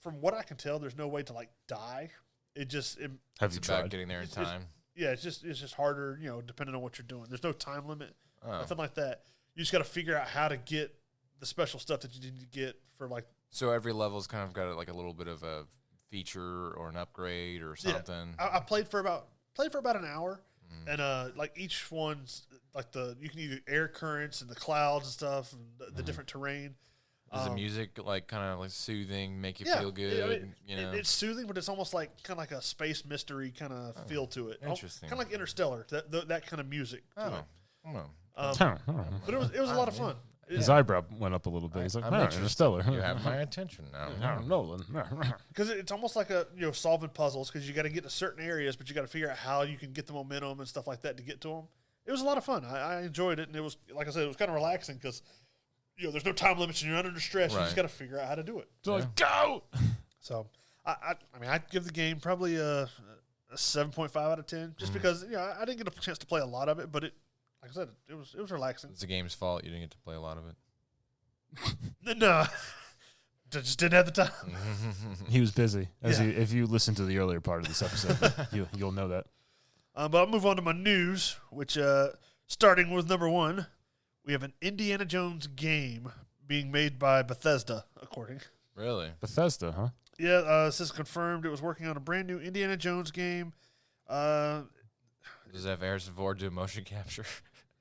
From what I can tell, there's no way to like die. Have you tried getting there in time? It's just harder, depending on what you're doing. There's no time limit, nothing like that. You just got to figure out how to get the special stuff that you need to get for like. So every level's kind of got like a little bit of a feature or an upgrade or something. Yeah, I played for about an hour, and like each one's like you can either air currents and the clouds and stuff, and the different terrain. Is the music like kind of like soothing, make you feel good? It's soothing, but it's almost like kind of like a space mystery kind of feel to it. Interesting, kind of like Interstellar, that kind of music. But it was a lot of fun. His eyebrow went up a little bit. He's like, Interstellar. You have my attention now. Nolan. Because it's almost like solving puzzles, because you got to get to certain areas, but you got to figure out how you can get the momentum and stuff like that to get to them. It was a lot of fun. I enjoyed it, and it was, like I said, it was kind of relaxing because there's no time limits and you're not under stress. Right. You just got to figure out how to do it. So go. So I'd give the game probably a 7.5 out of 10, just because I didn't get a chance to play a lot of it, but like I said, it was relaxing. It's the game's fault you didn't get to play a lot of it. No, just didn't have the time. He was busy. If you listen to the earlier part of this episode, you'll know that. But I'll move on to my news, which starting with number 1, we have an Indiana Jones game being made by Bethesda, according. Really? Bethesda, huh? Yeah, this is confirmed. It was working on a brand new Indiana Jones game. Does it have Harrison Ford do motion capture?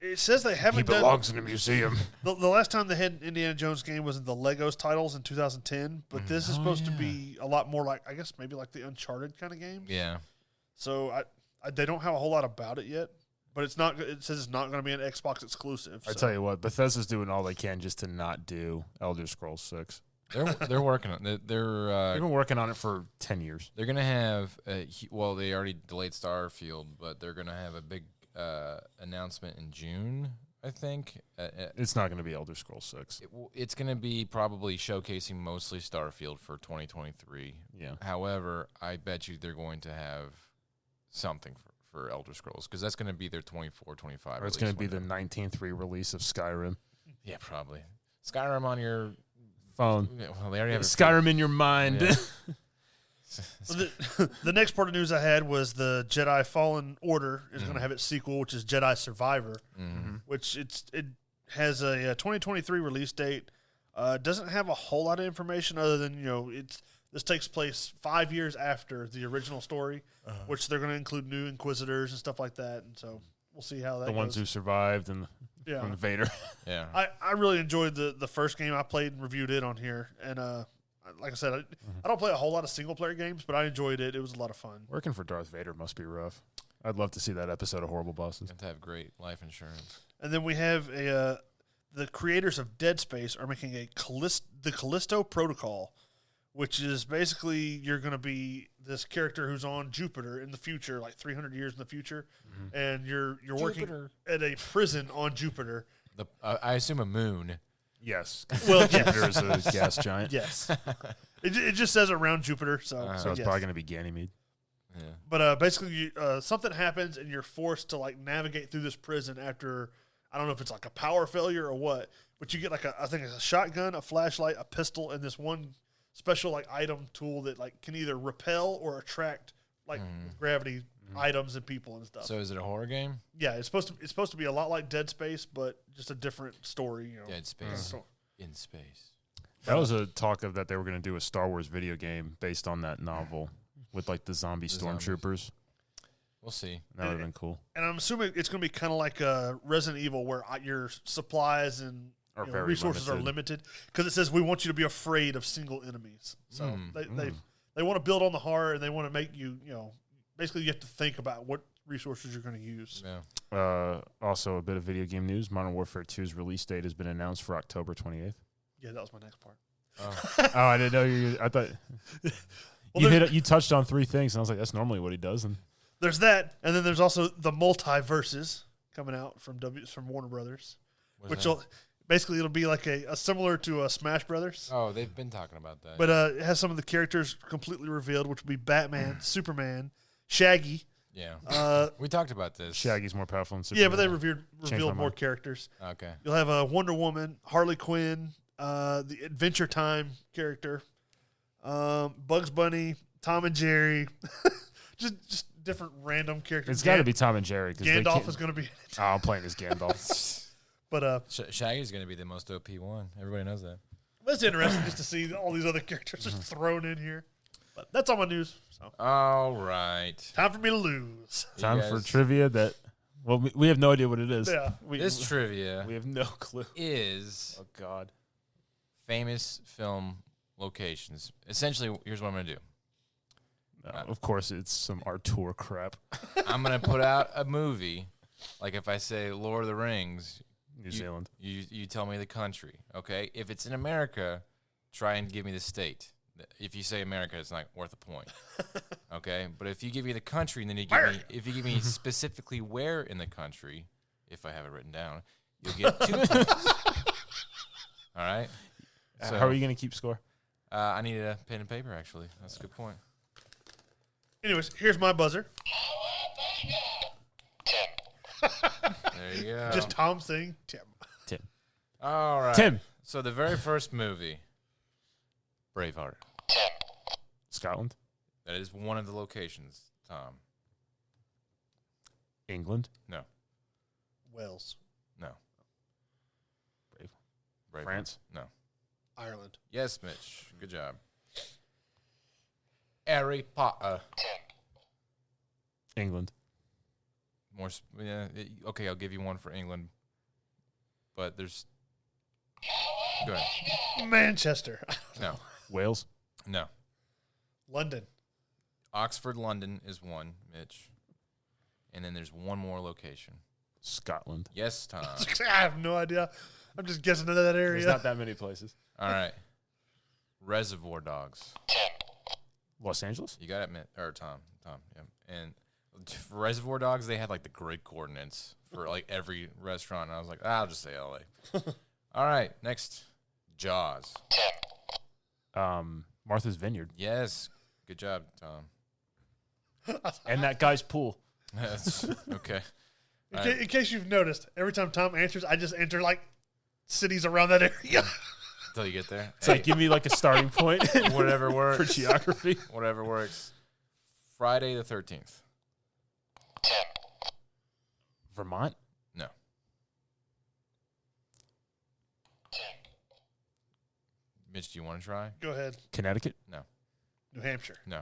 It says they haven't. He belongs in a museum. The last time they had an Indiana Jones game was in the Legos titles in 2010, but this is supposed to be a lot more like, I guess, maybe like the Uncharted kind of games. Yeah. So they don't have a whole lot about it yet, but it's not. It says it's not going to be an Xbox exclusive. I tell you what, Bethesda's doing all they can just to not do Elder Scrolls 6. They're working on it. They've been working on it for 10 years. They're going to have they already delayed Starfield, but they're going to have a big announcement in June, I think. It's not going to be Elder Scrolls 6. It's going to be probably showcasing mostly Starfield for 2023. Yeah. However, I bet you they're going to have something for Elder Scrolls, because that's going to be their 24, 25. Or it's going to be the 19th re-release of Skyrim. Yeah, probably. Skyrim on your phone. Well, they already have Skyrim in your mind. Yeah. The next part of news I had was the Jedi Fallen Order is going to have its sequel, which is Jedi Survivor, which it has a 2023 release date. Doesn't have a whole lot of information other than this takes place 5 years after the original story, which they're going to include new Inquisitors and stuff like that, and so we'll see how that goes. The ones who survived and from Vader. Yeah, I really enjoyed the first game I played and reviewed it on here, and like I said, I don't play a whole lot of single-player games, but I enjoyed it. It was a lot of fun. Working for Darth Vader must be rough. I'd love to see that episode of Horrible Bosses. You have to have great life insurance. And then we have the creators of Dead Space are making the Callisto Protocol, which is basically you're going to be this character who's on Jupiter in the future, like 300 years in the future, and you're working at a prison on Jupiter. I assume a moon. Yes. Well, Jupiter is a gas giant. Yes. It just says around Jupiter, so it's probably going to be Ganymede. Yeah. But basically, something happens and you're forced to like navigate through this prison after, I don't know if it's like a power failure or what, but you get like I think it's a shotgun, a flashlight, a pistol, and this one special like item tool that like can either repel or attract like gravity items and people and stuff. So is it a horror game? Yeah, it's supposed to be a lot like Dead Space, but just a different story. Dead Space in space. That was a talk of that they were going to do a Star Wars video game based on that novel with like the zombie stormtroopers. We'll see. That would have been cool. And I'm assuming it's going to be kind of like Resident Evil, where your supplies and resources are limited, because it says we want you to be afraid of single enemies. So they want to build on the horror, and they want to make you basically you have to think about what resources you're going to use. Yeah. Also, a bit of video game news: Modern Warfare 2's release date has been announced for October 28th. Yeah, that was my next part. Oh, I didn't know you. I thought you touched on three things, and I was like, that's normally what he does. And there's that, and then there's also the multiverses coming out from Warner Brothers, basically it'll be like a similar to Smash Brothers. Oh, they've been talking about that. But it has some of the characters completely revealed, which will be Batman, Superman, Shaggy, Yeah. We talked about this. Shaggy's more powerful than Superman. Yeah, but they revealed more characters. Okay. You'll have Wonder Woman, Harley Quinn, the Adventure Time character, Bugs Bunny, Tom and Jerry, just different random characters. It's got to be Tom and Jerry. Gandalf is going to be in it. Oh, I'm playing as Gandalf. But Shaggy's going to be the most OP one. Everybody knows that. It's interesting just to see all these other characters just thrown in here. But that's all my news. So. All right. Time for me to lose. Time for trivia that, well, we have no idea what it is. Yeah. This trivia We have no clue. is Oh, God. famous film locations. Essentially, here's what I'm going to do. Of course, it's some Artur crap. I'm going to put out a movie. Like if I say Lord of the Rings, New Zealand. You tell me the country, okay? If it's in America, try and give me the state. If you say America, it's not worth a point, okay? But if you give me the country, and then if you give me specifically where in the country, if I have it written down, you'll get 2 points. All right? So, how are you going to keep score? I need a pen and paper, actually. That's a good point. Anyways, here's my buzzer. There you go. Just Tom saying Tim. All right. Tim. So the very first movie, Braveheart. Scotland. That is one of the locations, Tom. England. No. Wales. No. Braveheart. France. No. Ireland. Yes, Mitch. Good job. Harry Potter. England. More. Okay, I'll give you one for England. But there's. Go ahead. Manchester. No. Wales. No. London. Oxford, London is one, Mitch. And then there's one more location. Scotland. Yes, Tom. I have no idea. I'm just guessing into that area. There's not that many places. All right. Reservoir Dogs. Los Angeles? You got it, Tom. Yeah. And for Reservoir Dogs, they had like the grid coordinates for like every restaurant. And I was like, I'll just say LA. All right. Next, Jaws. Martha's Vineyard. Yes. Good job, Tom. And that guy's pool. That's okay. In case you've noticed, every time Tom answers, I just enter like cities around that area. Until you get there. It's like, give me like a starting point. Whatever works. For geography. Whatever works. Friday the 13th. Vermont? No. Mitch, do you want to try? Go ahead. Connecticut? No. New Hampshire. No.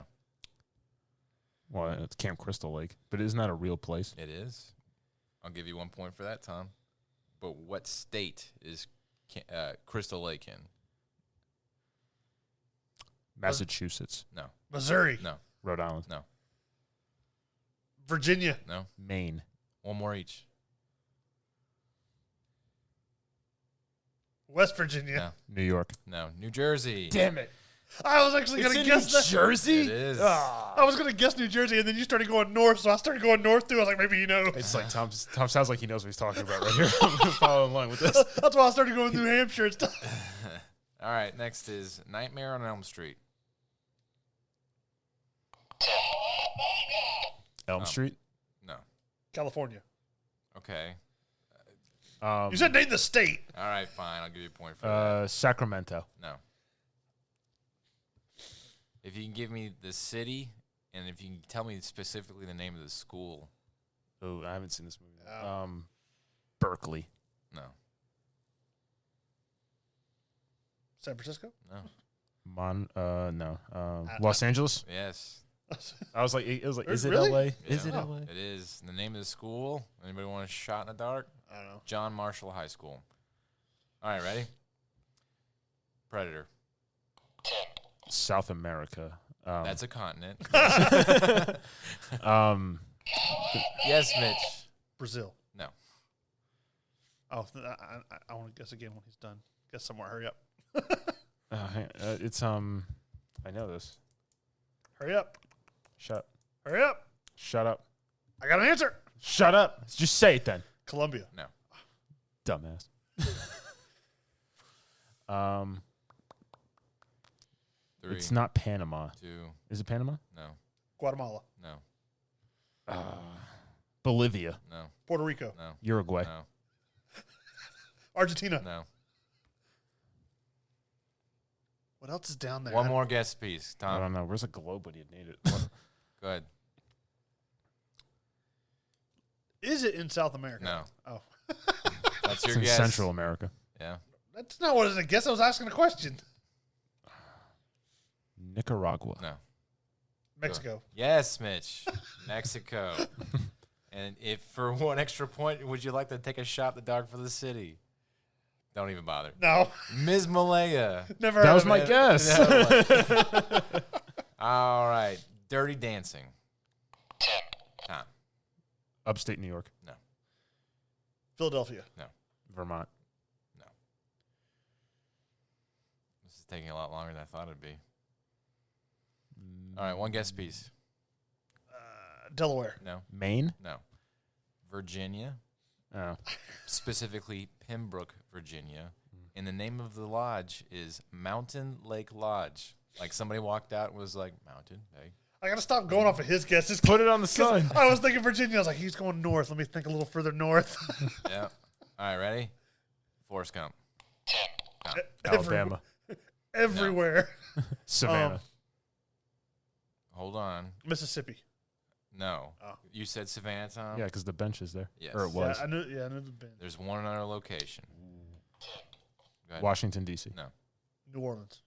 Well, it's Camp Crystal Lake, but isn't that a real place? It is. I'll give you 1 point for that, Tom. But what state is Crystal Lake in? Massachusetts. No. Missouri. No. Rhode Island. No. Virginia. No. Maine. One more each. West Virginia. No. New York. No. New Jersey. Damn it. I was actually going to guess that. Jersey? It is. I was going to guess New Jersey, and then you started going north, so I started going north, too. I was like, maybe you know. It's like Tom sounds like he knows what he's talking about right here. I'm going to follow in line with this. That's why I started going New Hampshire and stuff. All right. Next is Nightmare on Elm Street. Elm Street? No. California. Okay. You said name the state. All right, fine. I'll give you a point for that. Sacramento. No. If you can give me the city, and if you can tell me specifically the name of the school. Oh, I haven't seen this movie. Oh. Berkeley. No. San Francisco? No. No. Los Angeles? Yes. I was like, is it Really? LA? Yeah. Is it LA? It is. The name of the school. Anybody want a shot in the dark? I don't know. John Marshall High School. All right, ready? Predator. South America. That's a continent. Yes, Mitch. Brazil. No. Oh, I want to guess again when he's done. Guess somewhere. Hurry up. It's I know this. Hurry up. Shut up. Hurry up. Shut up. I got an answer. Shut up. Just say it then. Colombia. No. Dumbass. Three. It's not Panama. 2. Is it Panama? No. Guatemala. No. Bolivia. No. Puerto Rico. No. Uruguay. No. Argentina. No. What else is down there? One more guess, please. I Tom. don't know. Where's a globe when you need it? Go ahead. Is it in South America? No. Oh. That's your It's in guess. Central America. Yeah. That's not what it is. I guess I was asking a question. Nicaragua. No. Mexico. Yes, Mitch. Mexico. And if for one extra point, would you like to take a shot in the dark for the city? Don't even bother. No. Ms. Malaya. Never That heard was of my it. guess. All right. Dirty Dancing. Tom. Upstate New York. No. Philadelphia. No. Vermont. No. This is taking a lot longer than I thought it'd be. All right. One guess piece. Delaware. No. Maine. No. Virginia. Oh. Specifically Pembroke, Virginia. And the name of the lodge is Mountain Lake Lodge. Like somebody walked out and was like, Mountain Lake. I got to stop going off of his guesses. Put it on the sign. I was thinking Virginia. I was like, he's going north. Let me think a little further north. Yeah. All right, ready? Forrest Gump. Alabama. Everywhere. Savannah. Hold on. Mississippi. No. Oh. You said Savannah, Tom? Yeah, because the bench is there. Yes. Or it was. Yeah, I knew the band. There's one other location. Go ahead. Washington, D.C. No. New Orleans.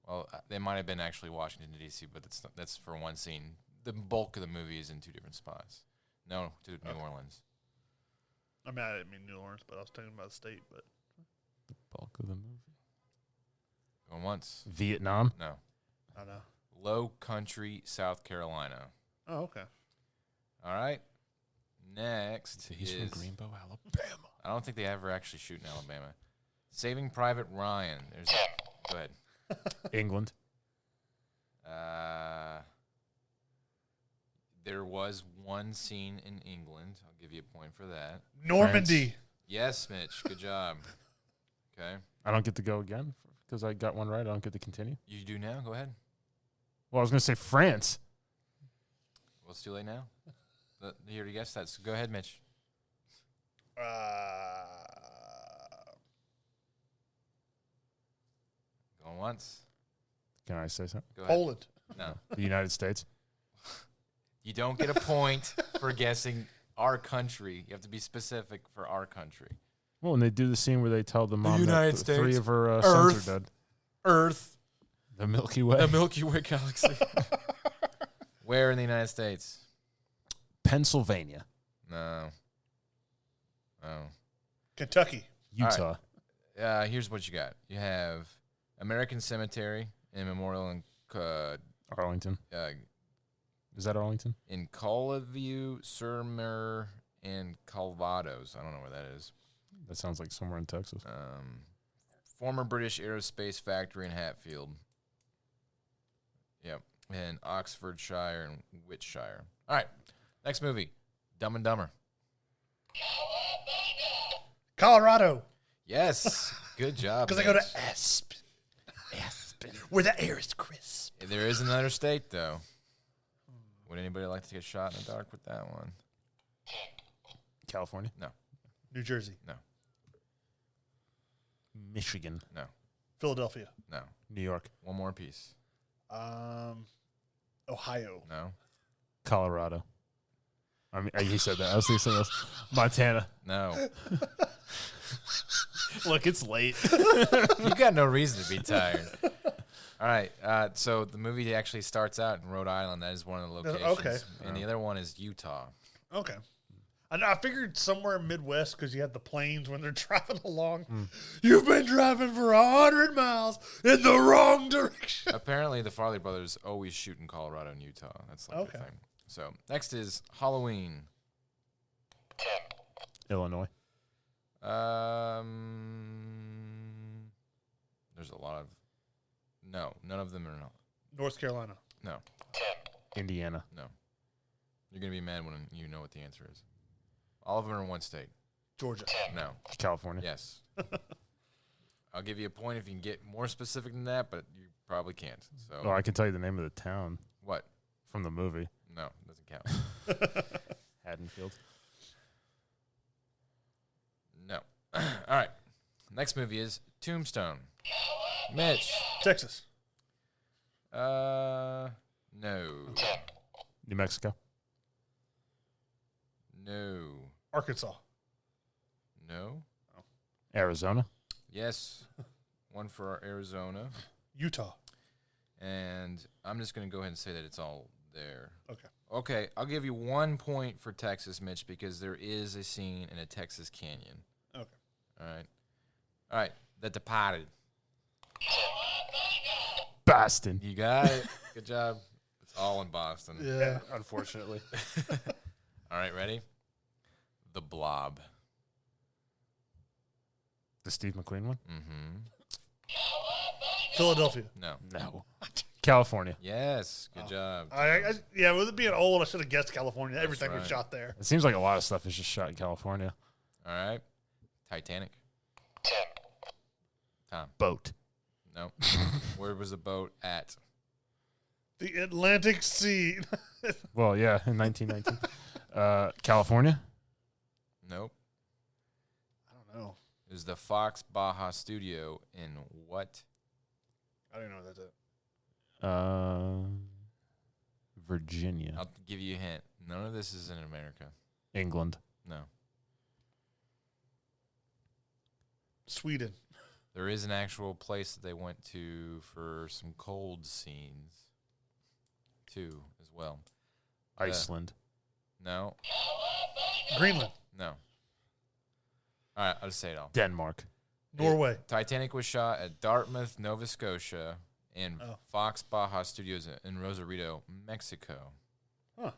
Well, they might have been actually Washington, D.C., but that's for one scene. The bulk of the movie is in two different spots. No, to New Orleans. I mean, I didn't mean New Orleans, but I was talking about the state. But The bulk of the movie. Going once. Vietnam. No. I don't know. Low Country, South Carolina. Oh, okay. All right. Next He's is... from Greenbow, Alabama. I don't think they ever actually shoot in Alabama. Saving Private Ryan. Go ahead. England. There was one scene in England. I'll give you a point for that. Normandy. Yes, Mitch. Good job. Okay. I don't get to go again because I got one right. I don't get to continue. You do now? Go ahead. Well, I was going to say France. Well, it's too late now. You already guessed that. So go ahead, Mitch. Going once. Can I say something? Go ahead. Poland. No. The United States. You don't get a point for guessing our country. You have to be specific for our country. Well, when they do the scene where they tell the mom United that three States. of her sons Earth. are dead. Earth. The Milky Way. The Milky Way galaxy. Where in the United States? Pennsylvania. No. Oh. Kentucky. Utah. Here's what you got. You have American Cemetery and Memorial in Arlington. Is that Arlington? in Colview, Surmer, and Calvados. I don't know where that is. That sounds like somewhere in Texas. Former British Aerospace Factory in Hatfield. Yep. And Oxfordshire and Wiltshire. All right. Next movie. Dumb and Dumber. Colorado. Yes. Good job. Because I go to Mitch. Aspen. Aspen. Where the air is crisp. There is another state, though. Would anybody like to take a shot in the dark with that one? California. No. New Jersey. No. Michigan. No. Philadelphia. No. New York. One more piece. Ohio. No. Colorado. I mean, he said that. I was thinking something else. Montana. No. Look, it's late. You got no reason to be tired. All right. So the movie actually starts out in Rhode Island. That is one of the locations. Okay. And the other one is Utah. Okay. I figured somewhere in Midwest because you had the plains when they're driving along. You've been driving for 100 miles in the wrong direction. Apparently, the Farley brothers always shoot in Colorado and Utah. That's like Okay. the thing. So next is Halloween. Illinois. There's a lot of no. None of them are no. North Carolina. No. Indiana. No. You're gonna be mad when you know what the answer is. All of them are in one state. Georgia. No. California. Yes. I'll give you a point if you can get more specific than that, but you probably can't. So Oh, I can tell you the name of the town what? from the movie. No, doesn't count. Haddonfield. No. All right. Next movie is Tombstone. Mitch. Texas. No. New Mexico. No. Arkansas. No. Arizona. Yes. One for Arizona. Utah. And I'm just going to go ahead and say that it's all there. Okay. Okay, I'll give you 1 point for Texas, Mitch, because there is a scene in a Texas canyon. Okay. All right. The Departed. Boston. You got it. Good job. It's all in Boston. Yeah. Unfortunately. All right, ready? The Blob. The Steve McQueen one? Mm-hmm. Philadelphia. No. California. Yes. Good job. Yeah, with it being old, I should have guessed California. Everything was right. shot there. It seems like a lot of stuff is just shot in California. All right. Titanic. Tom. Boat. No. Where was the boat at? The Atlantic Sea. Well, yeah, in 1919. California? Nope. I don't know. It was the Fox Baja Studio in what? I don't know what that's it. Virginia. I'll give you a hint. None of this is in America. England. No. Sweden. There is an actual place that they went to for some cold scenes, too, as well. Iceland. No. Greenland. No. All right, I'll just say it all. Denmark. Norway. Titanic was shot at Dartmouth, Nova Scotia, and Oh. Fox Baja Studios in Rosarito, Mexico. Huh.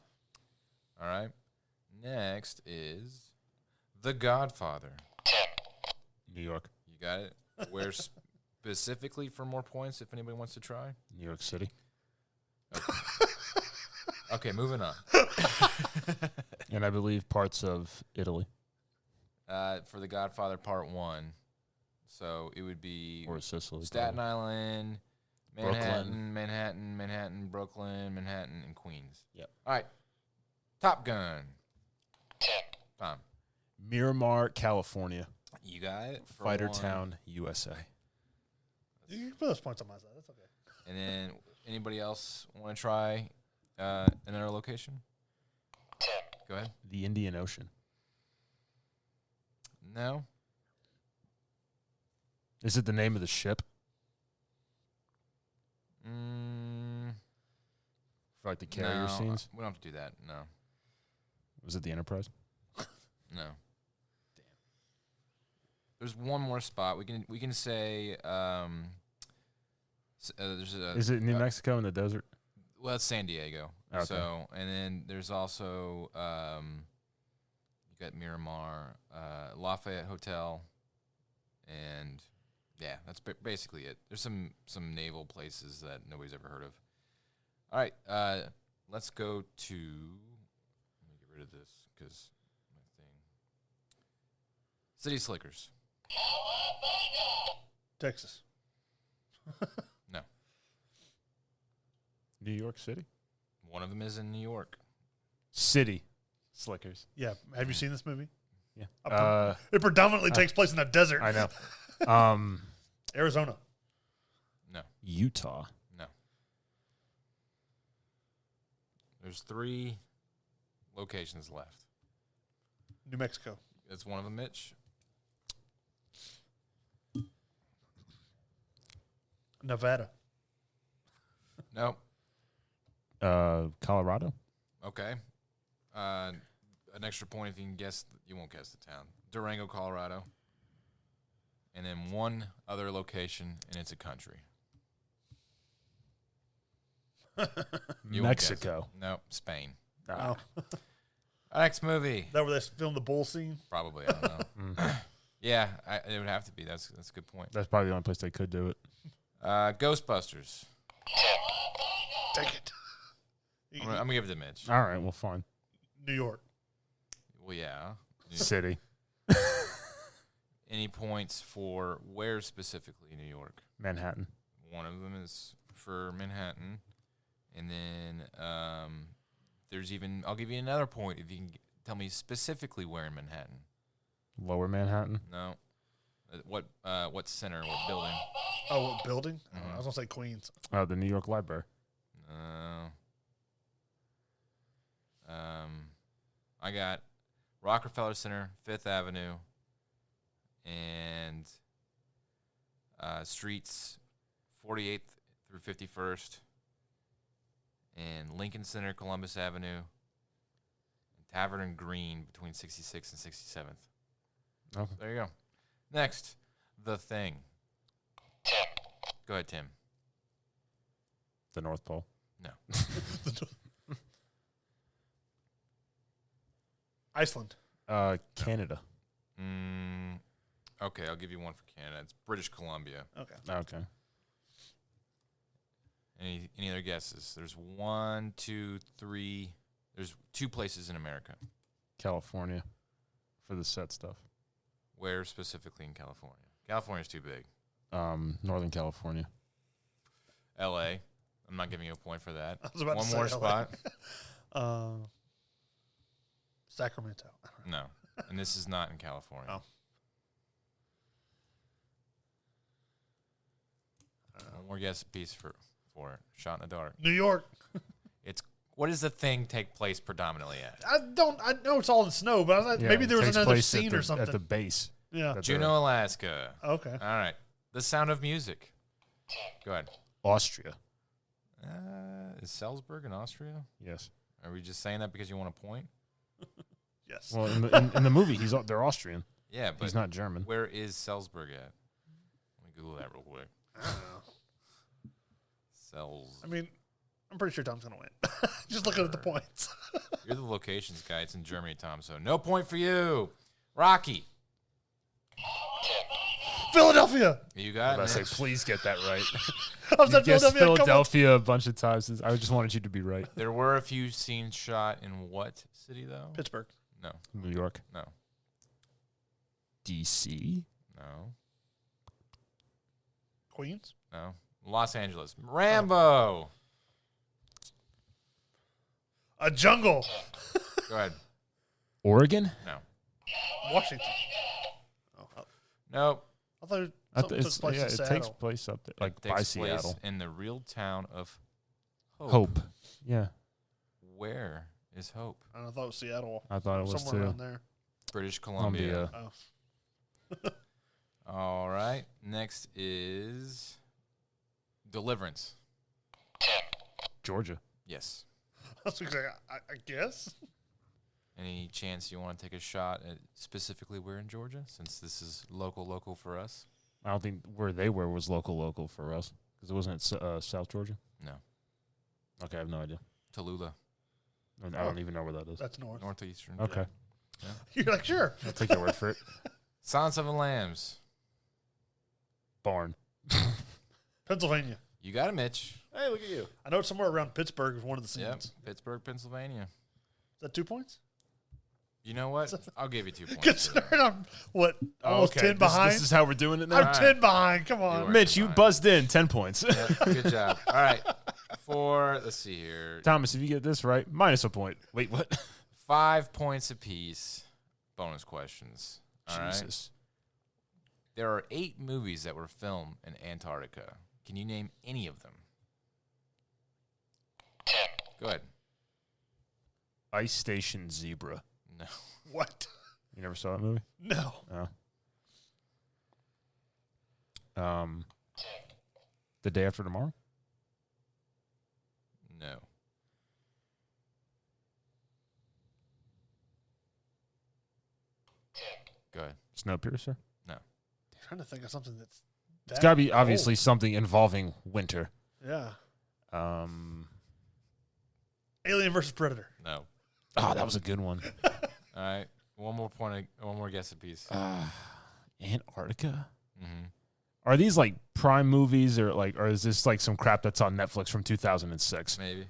All right. Next is The Godfather. New York. You got it? Where specifically for more points, if anybody wants to try? New York City. Okay, moving on. And I believe parts of Italy. For The Godfather Part 1. So it would be Or Sicily. Staten probably. Island, Manhattan, Brooklyn, Manhattan, and Queens. Yep. All right. Top Gun. Tom. Miramar, California. You got it. For Fighter one. Town, USA. You can put those points on my side. That's okay. And then anybody else want to try another location? Go ahead. The Indian Ocean. No. Is it the name of the ship? For like the carrier No, scenes? we don't have to do that. No. Was it the Enterprise? No. Damn. There's one more spot. We can say there's a. Is it New Mexico in the desert? Well, it's San Diego. Okay. So, and then there's also you got Miramar, Lafayette Hotel, and yeah, that's basically it. There's some naval places that nobody's ever heard of. All right, let's go to. Let me get rid of this because my thing. City Slickers. Texas. No, New York City? one of them is in New York. City Slickers. Yeah. Have you seen this movie? Yeah. It predominantly takes place in the desert. I know. Arizona. No, Utah. no. There's 3 locations left. New Mexico. That's one of them, Mitch. Nevada. Nope. Colorado. Okay. An extra point if you can guess. You won't guess the town. Durango, Colorado. And then one other location, and it's a country. You won't guess it. Mexico. Nope. Spain. Oh. Next movie. That where they filmed the bull scene? Probably. I don't know. Yeah, it would have to be. That's a good point. That's probably the only place they could do it. Ghostbusters. Take it. I'm gonna give it to Mitch. All right, well, fine. New York. Well, yeah. City. Any points for where specifically in New York? Manhattan. One of them is for Manhattan, and then I'll give you another point if you can tell me specifically where in Manhattan. Lower Manhattan? No. What center? What building? Oh, what building? I was gonna say Queens. Oh, the New York Library. No. I got Rockefeller Center, 5th Avenue, and streets 48th through 51st, and Lincoln Center, Columbus Avenue, and Tavern and Green between 66th and 67th. Okay. There you go. Next, The Thing. Go ahead, Tim. The North Pole. No. Iceland. Canada. Okay, I'll give you one for Canada. It's British Columbia. Okay. Any other guesses? There's 1, 2, 3. There's 2 places in America. California for the set stuff. Where specifically in California? California's too big. Northern California. L.A. I'm not giving you a point for that. I was about One to say more LA. spot. Sacramento. No, and this is not in California. Oh. One more guess piece for it. Shot in the dark. New York. What does The Thing take place predominantly at? I know it's all in snow, but maybe there was another scene or something. At the base. Yeah. Juneau, Alaska. Okay. All right. The Sound of Music. Go ahead. Austria. Is Salzburg in Austria? Yes. Are we just saying that because you want a point? Yes. Well, in the movie, they're Austrian. Yeah, but he's not German. Where is Salzburg at? Let me Google that real quick. I don't know. I mean, I'm pretty sure Tom's going to win. Just looking at the points. You're the locations guy. It's in Germany, Tom, so no point for you. Rocky. Philadelphia. You got it. I say, please get that right. I was at guessed Philadelphia a bunch of times. I just wanted you to be right. There were a few scenes shot in what city, though? Pittsburgh. No. New York. No. D.C. No. Queens. No. Los Angeles. Rambo. A jungle. Go ahead. Oregon? No. Washington. Nope. I thought it took place in it Seattle. takes place up there, like by Takes Seattle. place in the real town of Hope. Yeah. Where is Hope? I thought it was Seattle. I thought it was somewhere too. around there. British Columbia. Oh. All right. Next is Deliverance. Georgia. Yes. I was like, I guess. Any chance you want to take a shot at specifically where in Georgia, since this is local for us? I don't think where they were was local for us because it wasn't South Georgia. No. Okay, I have no idea. Tallulah. I don't even know where that is. That's north. Northeastern. Okay. Yeah. You're like, sure. I'll take your word for it. Silence of the Lambs. Barn. Pennsylvania. You got it, Mitch. Hey, look at you. I know it's somewhere around Pittsburgh is one of the scenes. Yep. Pittsburgh, Pennsylvania. Is that 2 points? You know what? I'll give you 2 points. Considering I'm, almost 10 behind? This is how we're doing it now? I'm 10 behind. Come on. Mitch, you buzzed in. 10 points. Yeah, good job. All right. Let's see here. Thomas, if you get this right, minus a point. Wait, what? 5 points apiece. Bonus questions. All right. Jesus. There are 8 movies that were filmed in Antarctica. Can you name any of them? Go ahead. Ice Station Zebra. No. What? You never saw that movie? No. Oh. The Day After Tomorrow? No. Go ahead. Snowpiercer? No. I'm trying to think of something that's. It's got to be obviously something involving winter. Yeah. Um. Alien versus Predator. No. Oh, that was a good one. All right. One more guess apiece. Antarctica? Mm-hmm. Are these like Prime movies or is this like some crap that's on Netflix from 2006? Maybe.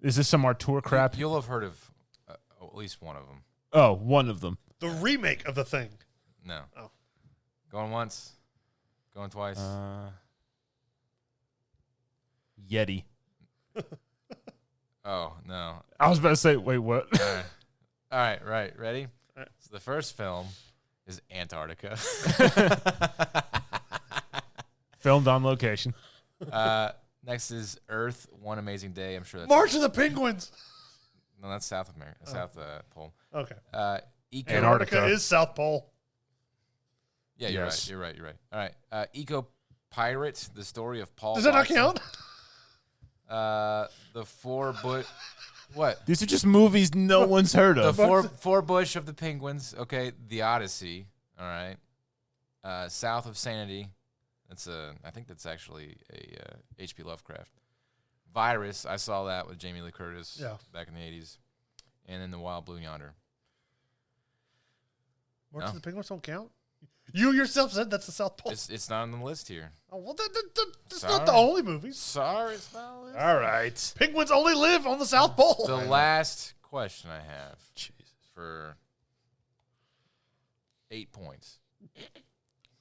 Is this some Artur crap? You'll have heard of at least one of them. Oh, one of them. The remake of The Thing. No. Oh. Going once. Going twice. Yeti. Oh, Oh, no. I was about to say, wait, what? All right, right. Ready? So the first film is Antarctica. Filmed on location. Next is Earth, One Amazing Day. I'm sure that's... March of the Penguins. No, that's South America. South Pole. Okay. Antarctica is South Pole. Yeah, Yes. You're right. All right. Eco Pirate, the story of Paul Does that not Watson. count? The What? These are just movies no one's heard The of. four Bush of the Penguins. Okay. The Odyssey. All right. South of Sanity. I think that's actually a H.P. Lovecraft. Virus. I saw that with Jamie Lee Curtis back in the 80s. And then The Wild Blue Yonder. March of the Penguins don't count? You yourself said that's the South Pole. It's not on the list here. Oh, well, that's not the only movies. Sorry, it's not on the list. All right. Penguins only live on the South Pole. The last question I have for 8 points.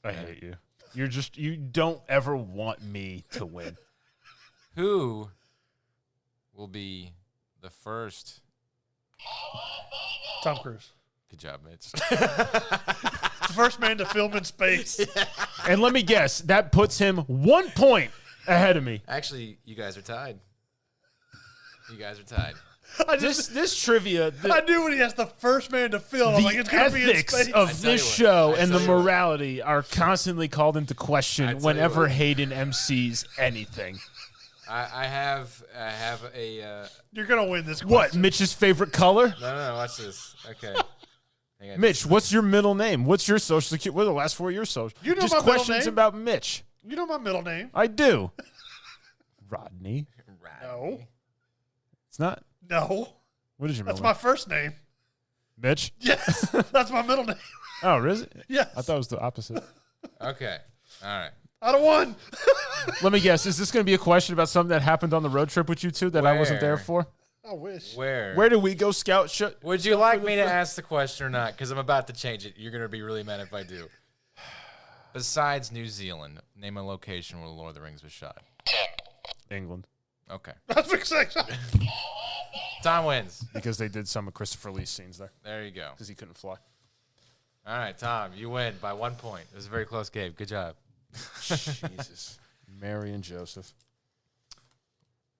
I hate you. You don't ever want me to win. Who will be the first? Tom Cruise. Good job, Mitch. The first man to film in space. And let me guess, that puts him 1 point ahead of me. Actually, you guys are tied. This trivia, I knew when he asked the first man to film, I'm like, it's going to be in ethics space. of this show and the morality are constantly called into question whenever Hayden MCs anything. I have a. You're going to win this question. What, Mitch's favorite color? No, watch this. Okay. Mitch, what's your middle name? What's your social security? What are the last 4 of your social? You know Just my middle questions name? about Mitch. You know my middle name. I do. Rodney. No. It's not. No. What is your That's middle my first name. name? Mitch? Yes. That's my middle name. Oh, is it? Yes. I thought it was the opposite. Okay. All right. Out of one. Let me guess. Is this going to be a question about something that happened on the road trip with you two that I wasn't there for? I wish. Where did we go scout? Would you like me to ask the question or not? Because I'm about to change it. You're going to be really mad if I do. Besides New Zealand, name a location where the Lord of the Rings was shot. England. Okay. That's exciting. Tom wins. Because they did some of Christopher Lee's scenes there. There you go. Because he couldn't fly. All right, Tom, you win by 1 point. It was a very close game. Good job. Jesus. Mary and Joseph.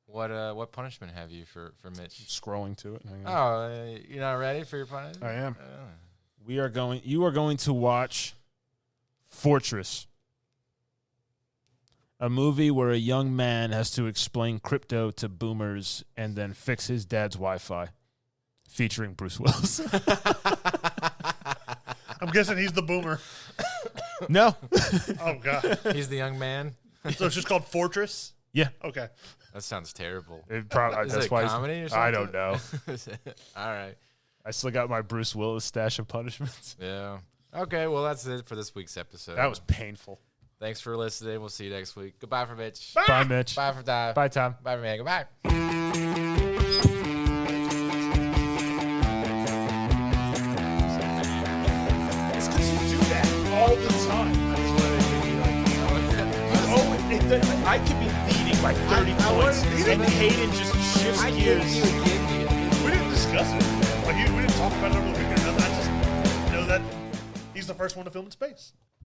What punishment have you for Mitch? Scrolling to it. Hang on. Oh, you're not ready for your punishment? I am. You are going to watch Fortress, a movie where a young man has to explain crypto to boomers and then fix his dad's Wi-Fi, featuring Bruce Willis. I'm guessing he's the boomer. No. Oh, God. He's the young man? So it's just called Fortress? Yeah. Okay. That sounds terrible. It probably, Is that's it why a comedy or something? I don't know. All right. I still got my Bruce Willis stash of punishments. Yeah. Okay, well, that's it for this week's episode. That was painful. Thanks for listening. We'll see you next week. Goodbye for Mitch. Bye, Mitch. Bye for Tom. Bye, Tom. Bye for me. Goodbye. It's because you do that all the time. That's what I could be leading by 30 points, and Hayden just shifts gears. We didn't discuss it. Like, we didn't talk about it over the weekend. I just know that he's the first one to film in space.